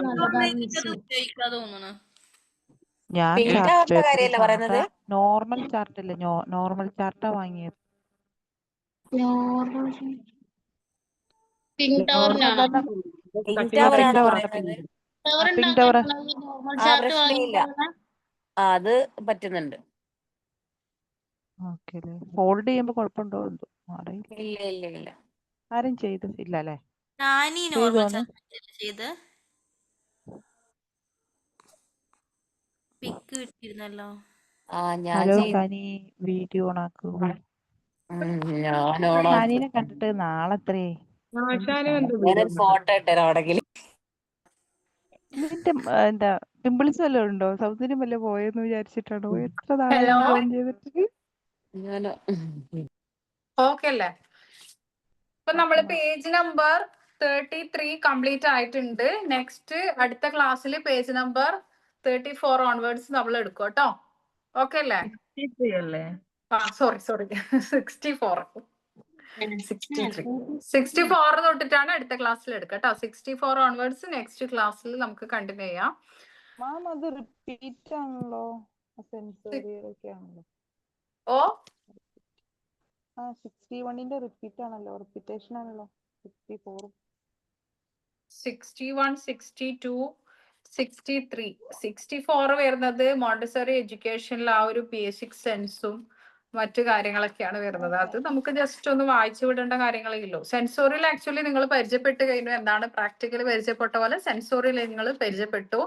ഞാൻ ചാർട്ട് പേപ്പർ നോർമൽ ചാർട്ട് അല്ലേ, നോർമൽ ചാർട്ടാ വാങ്ങിയത്. പിങ്ക് ടവറിനാണോ? പിങ്ക് ടവർ അത് പറ്റുന്നുണ്ട്. ഓക്കെ. ഫോൾഡ് ചെയ്യുമ്പോ കുഴപ്പമുണ്ടോ എന്തോ അറിയില്ല. ഇല്ല ഇല്ല ഇല്ല. ആരും ചെയ്തില്ല അല്ലേ? ഞാനീ നോർമൽ ചാർട്ട് ചെയ്ത് പിക്ക് കിട്ടിയിരുന്നല്ലോ. ഹലോ കനി, വീഡിയോ ഓണാക്കൂ. കനിനെ കണ്ടിട്ട് നാളെത്രേ ഫോട്ടോ ഇട്ടരാണെങ്കിൽ നിന്റെ എന്താ പിമ്പിൾസ് വല്ലതും ഉണ്ടോ? സൗന്ദര്യം വല്ല പോയെന്ന് വിചാരിച്ചിട്ടാണോ? എത്ര നാളായി ചെയ്തിട്ട്? ഓക്കെ അല്ലേ? ഇപ്പൊ നമ്മള് പേജ് നമ്പർ 33 കംപ്ലീറ്റ് ആയിട്ടുണ്ട്. നെക്സ്റ്റ് അടുത്ത ക്ലാസ്സിൽ പേജ് നമ്പർ 34 ഓൺവേർഡ്സ് നമ്മൾ എടുക്കും കേട്ടോ. ഓക്കെ അല്ലേ? സോറി 64 64 തൊട്ടിട്ടാണ് അടുത്ത ക്ലാസ്സിൽ എടുക്കുക കേട്ടോ. 64 ഓൺവേർഡ്സ് നെക്സ്റ്റ് ക്ലാസ്സിൽ നമുക്ക് കണ്ടിന്യൂ ചെയ്യാം. മാം അത് റിപ്പീറ്റ് ആണല്ലോ, സെൻസോറിയൊക്കെ ആണല്ലോ. ഓ 61ന്റെ റിപ്പീറ്റ് ആണല്ലോ, റിപ്പീറ്റേഷൻ ആണല്ലോ. 64 61 62 63 64 വരുന്നത് മോണ്ടിസറി എഡ്യൂക്കേഷനിൽ ആ ഒരു ബേസിക് സെൻസും മറ്റു കാര്യങ്ങളൊക്കെയാണ് വരുന്നത്. അത് നമുക്ക് ജസ്റ്റ് ഒന്ന് വായിച്ചു വിടേണ്ട കാര്യങ്ങളേ ഉള്ളൂ. സെൻസോറിയൽ ആക്ച്വലി നിങ്ങൾ പരിചയപ്പെട്ട് കഴിഞ്ഞു. എന്താണ് പ്രാക്ടിക്കലി പരിചയപ്പെട്ട പോലെ സെൻസോറിയൽ നിങ്ങൾ പരിചയപ്പെട്ടു.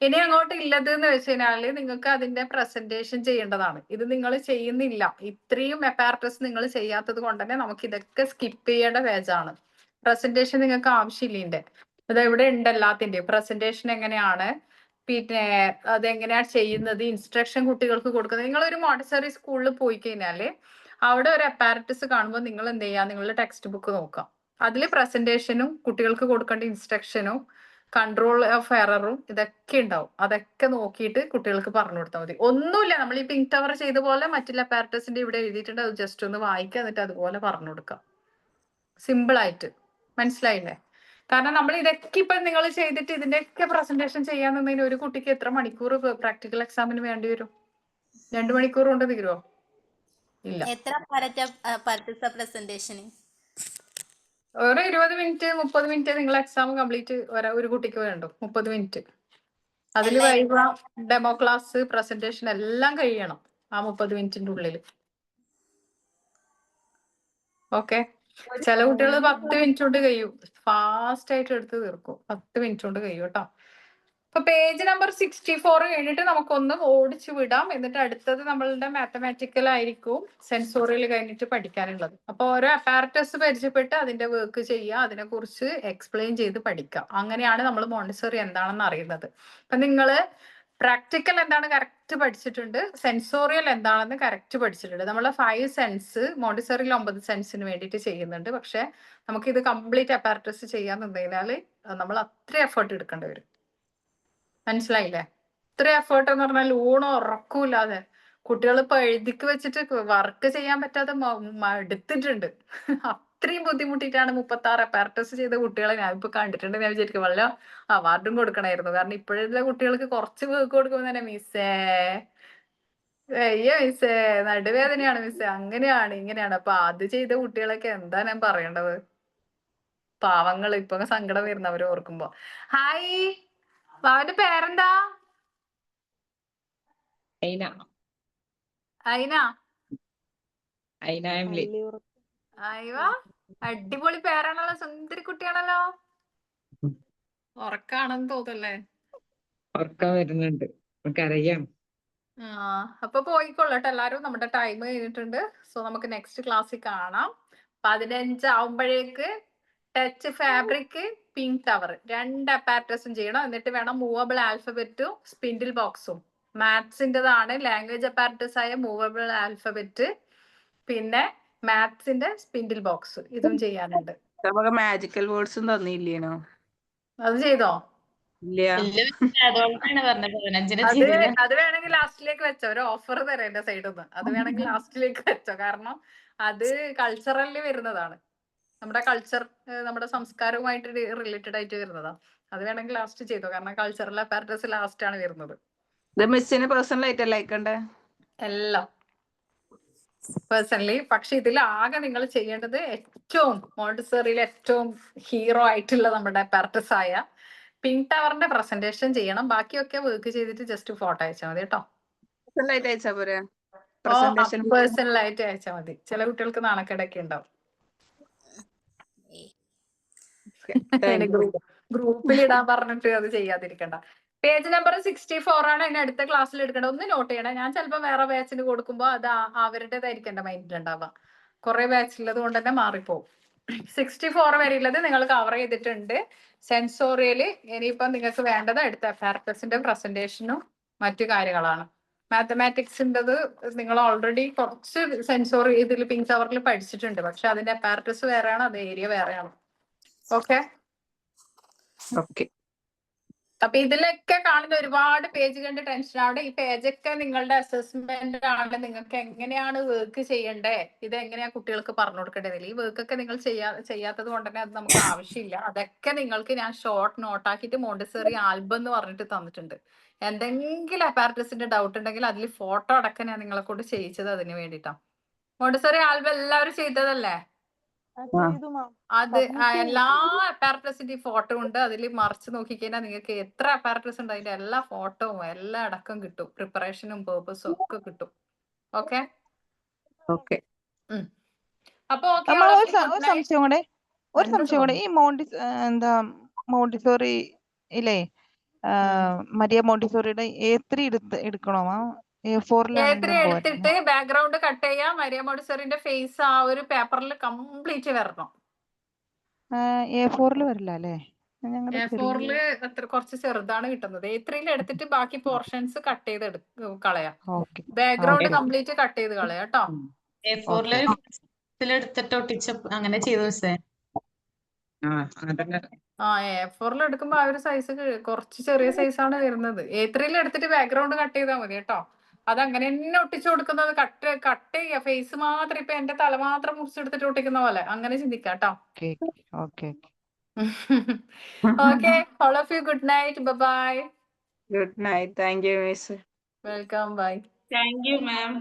ഇനി അങ്ങോട്ട് ഇല്ലത് എന്ന് വെച്ച് കഴിഞ്ഞാൽ നിങ്ങൾക്ക് അതിന്റെ പ്രസന്റേഷൻ ചെയ്യേണ്ടതാണ്. ഇത് നിങ്ങൾ ചെയ്യുന്നില്ല. ഇത്രയും അപ്പാരറ്റസ് നിങ്ങൾ ചെയ്യാത്തത് കൊണ്ട് തന്നെ നമുക്ക് ഇതൊക്കെ സ്കിപ്പ് ചെയ്യേണ്ട പേജാണ്. പ്രസന്റേഷൻ നിങ്ങൾക്ക് ആവശ്യമില്ല. അത് ഇവിടെ ഉണ്ട് എല്ലാത്തിന്റെയും പ്രസന്റേഷൻ എങ്ങനെയാണ്, പിന്നെ അതെങ്ങനെയാണ് ചെയ്യുന്നത്, ഇൻസ്ട്രക്ഷൻ കുട്ടികൾക്ക് കൊടുക്കുന്നത്. നിങ്ങളൊരു മോണ്ടിസറി സ്കൂളിൽ പോയി കഴിഞ്ഞാല് അവിടെ ഒരു അപ്പാരറ്റസ് കാണുമ്പോൾ നിങ്ങൾ എന്ത് ചെയ്യുക? നിങ്ങളുടെ ടെക്സ്റ്റ് ബുക്ക് നോക്കാം. അതിൽ പ്രസന്റേഷനും കുട്ടികൾക്ക് കൊടുക്കേണ്ട ഇൻസ്ട്രക്ഷനും കൺട്രോൾ ഓഫ് എററും ഇതൊക്കെ ഉണ്ടാവും. അതൊക്കെ നോക്കിയിട്ട് കുട്ടികൾക്ക് പറഞ്ഞു കൊടുത്താൽ മതി. ഒന്നുമില്ല, നമ്മൾ ഈ പിങ്ക് ടവർ ചെയ്ത പോലെ മറ്റുള്ള അപ്പാരറ്റസിന്റെ ഇവിടെ എഴുതിയിട്ടുണ്ട്. അത് ജസ്റ്റ് ഒന്ന് വായിക്കുക, എന്നിട്ട് അതുപോലെ പറഞ്ഞു കൊടുക്കാം. സിമ്പിൾ ആയിട്ട്. മനസ്സിലായില്ലേ? കാരണം നമ്മൾ ഇതൊക്കെ ഇപ്പൊ നിങ്ങൾ ചെയ്തിട്ട് ഇതിന്റെയൊക്കെ പ്രസന്റേഷൻ ചെയ്യാൻ നിന്നതിന് ഒരു കുട്ടിക്ക് എത്ര മണിക്കൂർ പ്രാക്ടിക്കൽ എക്സാമിന് വേണ്ടി വരും? 2 മണിക്കൂർ കൊണ്ട് തീരുമോ? ഇല്ല. എത്ര പ്രസന്റേഷന്? ഒരു 20 മിനിറ്റ് 30 മിനിറ്റ് നിങ്ങൾ എക്സാം കംപ്ലീറ്റ് ഒരു കുട്ടിക്ക് വേണ്ടു. 30 മിനിറ്റ്. അതിൽ വൈവ, ഡെമോ ക്ലാസ്, പ്രസന്റേഷൻ എല്ലാം കഴിയണം ആ 30 മിനിറ്റിന്റെ ഉള്ളിൽ. ഓക്കെ. ചില കുട്ടികൾ 10 മിനിറ്റ് കൊണ്ട് കഴിയും. ഫാസ്റ്റ് ആയിട്ട് എടുത്ത് തീർക്കും. 10 മിനിറ്റ് കൊണ്ട് കഴിയും കേട്ടോ. അപ്പൊ പേജ് നമ്പർ 64 കഴിഞ്ഞിട്ട് നമുക്കൊന്ന് ഓടിച്ചു വിടാം. എന്നിട്ട് അടുത്തത് നമ്മളുടെ മാത്തമാറ്റിക്കൽ ആയിരിക്കും സെൻസോറിയൽ കഴിഞ്ഞിട്ട് പഠിക്കാനുള്ളത്. അപ്പൊ ഓരോ അപ്പാരറ്റസ് പരിചയപ്പെട്ട് അതിന്റെ വർക്ക് ചെയ്യുക, അതിനെ കുറിച്ച് എക്സ്പ്ലെയിൻ ചെയ്ത് പഠിക്കുക. അങ്ങനെയാണ് നമ്മൾ മോണ്ടിസോറി എന്താണെന്ന് അറിയുന്നത്. അപ്പൊ നിങ്ങള് പ്രാക്ടിക്കൽ എന്താണ് കറക്റ്റ് പഠിച്ചിട്ടുണ്ട്, സെൻസോറിയൽ എന്താണെന്ന് കറക്റ്റ് പഠിച്ചിട്ടുണ്ട്. നമ്മളെ 5 സെൻസ് മോണ്ടിസോറിയിൽ 9 സെൻസിന് വേണ്ടിയിട്ട് ചെയ്യുന്നുണ്ട്. പക്ഷെ നമുക്ക് ഇത് കംപ്ലീറ്റ് അപ്പാരറ്റസ് ചെയ്യാന്നുണ്ടെങ്കിൽ നമ്മൾ അത്ര എഫേർട്ട് എടുക്കേണ്ടി വരും. മനസ്സിലായില്ലേ? ഇത്ര എഫേർട്ട് എന്ന് പറഞ്ഞാൽ ഊണോ ഉറക്കൂല്ലാതെ കുട്ടികൾ ഇപ്പൊ എഴുതിക്ക് വെച്ചിട്ട് വർക്ക് ചെയ്യാൻ പറ്റാതെ മടുത്തിട്ടുണ്ട്. അത്രയും ബുദ്ധിമുട്ടിയിട്ടാണ് 36 അപ്പാരറ്റസ് ചെയ്ത കുട്ടികളെ ഞാൻ ഇപ്പൊ കണ്ടിട്ടുണ്ട്. ഞാൻ വിചാരിക്കും വല്ല അവാർഡും കൊടുക്കണമായിരുന്നു. കാരണം ഇപ്പോഴുള്ള കുട്ടികൾക്ക് കുറച്ച് വർക്ക് കൊടുക്കുമ്പോൾ തന്നെ മിസ്സേ അയ്യോ മിസ്സേ നടുവേദനയാണ് മിസ്സേ അങ്ങനെയാണ് ഇങ്ങനെയാണ്. അപ്പൊ അത് ചെയ്ത കുട്ടികളൊക്കെ എന്താ ഞാൻ പറയേണ്ടത്? പാവങ്ങൾ ഇപ്പൊ സങ്കടം വരുന്നവര് ഓർക്കുമ്പോ. ഹായ്, അവന്റെ പേരെന്താ? ഐന അയിന. ഐന എംലി. അയ്യോ അടിപൊളി പേരാണല്ലോ, സുന്ദരി കുട്ടിയാണല്ലോ. ഉറക്കാണെന്ന് തോന്നല്ലേ? ഉറക്കം വരുന്നുണ്ട്, നമുക്കറിയാം. ആ അപ്പൊ പോയിക്കൊള്ളട്ടെ എല്ലാരും. നമ്മുടെ ടൈം കഴിഞ്ഞിട്ടുണ്ട്. സോ നമുക്ക് നെക്സ്റ്റ് ക്ലാസ്സിൽ കാണാം. 15 ആവുമ്പോഴേക്ക് ടച്ച് ഫാബ്രിക് പിങ്ക് ടവർ 2 അപ്പാരറ്റസും ചെയ്യണം. എന്നിട്ട് വേണം മൂവബിൾ ആൽഫബറ്റും സ്പിൻഡിൽ ബോക്സും. മാത്സിൻ്റെതാണ് ലാംഗ്വേജ് അപ്പാരറ്റസ് ആയ മൂവബിൾ ആൽഫബറ്റ്, പിന്നെ മാത്സിന്റെ സ്പിൻഡിൽ ബോക്സ് ഇതും ചെയ്യാനുണ്ട്. നമുക്ക് മാജിക്കൽ വേർഡ്സും തന്നില്ലേനോ? അത് ചെയ്തോ? ഇല്ല. അതുകൊണ്ടാണ് പറഞ്ഞത് 15 അത് ചെയ്തില്ല. അത് വേണമെങ്കിൽ ലാസ്റ്റിലേക്ക് വെച്ചോ. ഒരു ഓഫർ തരാം എന്റെ സൈഡിൽ നിന്ന്. അത് വേണമെങ്കിൽ ലാസ്റ്റിലേക്ക് വെച്ചോ. കാരണം അത് കൾച്ചറലിൽ വരുന്നതാണ്. നമ്മുടെ കൾച്ചർ, നമ്മുടെ സംസ്കാരവുമായിട്ട് റിലേറ്റഡ് ആയിട്ട് വരുന്നതാണ്. അത് വേണമെങ്കിൽ ലാസ്റ്റ് ചെയ്തോ. കാരണം കൾച്ചറൽ അപ്പാരറ്റസ് ലാസ്റ്റ് ആണ് വരുന്നത്. ഇത് മിസ്സിന് പേഴ്സണൽ ആയിട്ടല്ലേ അയക്കണ്ടേ? എല്ലാം പേഴ്സണലി. പക്ഷെ ഇതിൽ ആകെ നിങ്ങൾ ചെയ്യേണ്ടത് ഏറ്റവും മോണ്ടിസോറിയിൽ ഏറ്റവും ഹീറോ ആയിട്ടുള്ള നമ്മുടെ അപ്പാരറ്റസ് ആയ പിങ്ക് ടവറിന്റെ പ്രസന്റേഷൻ ചെയ്യണം. ബാക്കിയൊക്കെ വർക്ക് ചെയ്തിട്ട് ജസ്റ്റ് ഫോട്ടോ അയച്ചാൽ മതി കേട്ടോ. പേഴ്സണൽ ആയിട്ട് അയച്ചാ പോരെ? പേഴ്സണൽ ആയിട്ട് അയച്ചാൽ മതി. ചില കുട്ടികൾക്ക് നാണക്കേടൊക്കെ ഉണ്ടാവും. ഗ്രൂപ്പിൽ ഇടാൻ പറഞ്ഞിട്ട് അത് ചെയ്യാതിരിക്കണ്ട. പേജ് നമ്പർ 64 ആണ് ഇനി അടുത്ത ക്ലാസ്സിൽ എടുക്കേണ്ടത്. ഒന്ന് നോട്ട് ചെയ്യണം. ഞാൻ ചിലപ്പോൾ വേറെ ബാച്ചിന് കൊടുക്കുമ്പോൾ അത് അവരുടേതായിരിക്കും എന്റെ മൈൻഡിൽ ഉണ്ടാവുക. കുറെ ബാച്ചിലുള്ളത് കൊണ്ട് തന്നെ മാറിപ്പോവും. 64 വരെ ഉള്ളത് നിങ്ങൾ കവർ ചെയ്തിട്ടുണ്ട്. സെൻസോറിയല് ഇനിയിപ്പം നിങ്ങൾക്ക് വേണ്ടത് അടുത്ത അപ്പാരറ്റസിന്റെ പ്രസന്റേഷനും മറ്റു കാര്യങ്ങളാണ്. മാത്തമാറ്റിക്സിൻ്റെത് നിങ്ങൾ ഓൾറെഡി കുറച്ച് സെൻസോറി ഇതിൽ പിങ്ക് ടവറിൽ പഠിച്ചിട്ടുണ്ട്. പക്ഷെ അതിന്റെ അപ്പാരറ്റസ് വേറെയാണ്, അത് ഏരിയ വേറെയാണ്. Okay okay. അപ്പൊ ഇതിലൊക്കെ കാണുന്ന ഒരുപാട് പേജ് കണ്ട് ടെൻഷൻ ആവട്ടെ. ഈ പേജൊക്കെ നിങ്ങളുടെ അസസ്മെന്റ് ആണ്. നിങ്ങൾക്ക് എങ്ങനെയാണ് വർക്ക് ചെയ്യണ്ടേ, ഇത് എങ്ങനെയാ കുട്ടികൾക്ക് പറഞ്ഞു കൊടുക്കേണ്ടതില്ല. ഈ വർക്കൊക്കെ നിങ്ങൾ ചെയ്യാത്തത് കൊണ്ട് തന്നെ അത് നമുക്ക് ആവശ്യമില്ല. അതൊക്കെ നിങ്ങൾക്ക് ഞാൻ ഷോർട്ട് നോട്ടാക്കിയിട്ട് മോണ്ടിസോറി ആൽബം എന്ന് പറഞ്ഞിട്ട് തന്നിട്ടുണ്ട്. എന്തെങ്കിലും അപ്പാരറ്റസിന്റെ ഡൗട്ട് ഉണ്ടെങ്കിൽ അതിൽ ഫോട്ടോ അടക്കം ഞാൻ നിങ്ങളെ കൊണ്ട് ചെയ്യിച്ചത് അതിന് വേണ്ടിയിട്ടാണ്. മോണ്ടിസോറി ആൽബം എല്ലാവരും ചെയ്തതല്ലേ? അത് എല്ലാ അപ്പാരറ്റസിന്റെ ഫോട്ടോ ഉണ്ട്. അതിൽ മറിച്ച് നോക്കിക്കഴിഞ്ഞാൽ നിങ്ങൾക്ക് എത്ര അപ്പാരറ്റസ് ഉണ്ട് അതിന്റെ എല്ലാ ഫോട്ടോവും എല്ലാം അടക്കം കിട്ടും. പ്രിപ്പറേഷനും പേർപ്പസും ഒക്കെ കിട്ടും. Okay okay. അപ്പൊ ഒരു സംശയം കൂടെ, ഈ മോണ്ടിസോറി ഇല്ലേ, മരിയ മോണ്ടിസോറിയുടെ A3 എടുക്കണോ? A4 എടുത്തിട്ട് ബാക്ക്ഗ്രൗണ്ട് കട്ട് ചെയ്യാം. മരിയ മോണ്ടിസോറിന്റെ ഫേസ് ആ ഒരു പേപ്പറിൽ കംപ്ലീറ്റ് വരണം. A4 വരില്ല അല്ലേ? A4 അത്ര കുറച്ച് ചെറുതാണ് കിട്ടുന്നത്. A3 എടുത്തിട്ട് ബാക്കി പോർഷൻസ് കട്ട് ചെയ്ത് കളയാം. ബാക്ക്ഗ്രൗണ്ട് കംപ്ലീറ്റ് കട്ട് ചെയ്ത് കളയാം കേട്ടോ. A4 എടുത്തിട്ട് ഒട്ടിച്ച് അങ്ങനെ ചെയ്തു മിസ്സേ. A4 എടുക്കുമ്പോ ആ ഒരു സൈസ് കുറച്ച് ചെറിയ സൈസാണ് വരുന്നത്. A3 എടുത്തിട്ട് ബാക്ക്ഗ്രൗണ്ട് കട്ട് ചെയ്താൽ മതി കേട്ടോ. അത് അങ്ങനെ തന്നെ ഒട്ടിച്ചു കൊടുക്കുന്നത്. കട്ട് ചെയ്യുക ഫേസ് മാത്രം. ഇപ്പൊ എന്റെ തല മാത്രം മുറിച്ചെടുത്തിട്ട് ഒട്ടിക്കുന്ന പോലെ അങ്ങനെ ചിന്തിക്കാം കേട്ടോ. Okay. Okay, all of you, good night. Bye-bye. Good night. Thank you, miss. Welcome. Bye. Thank you, ma'am.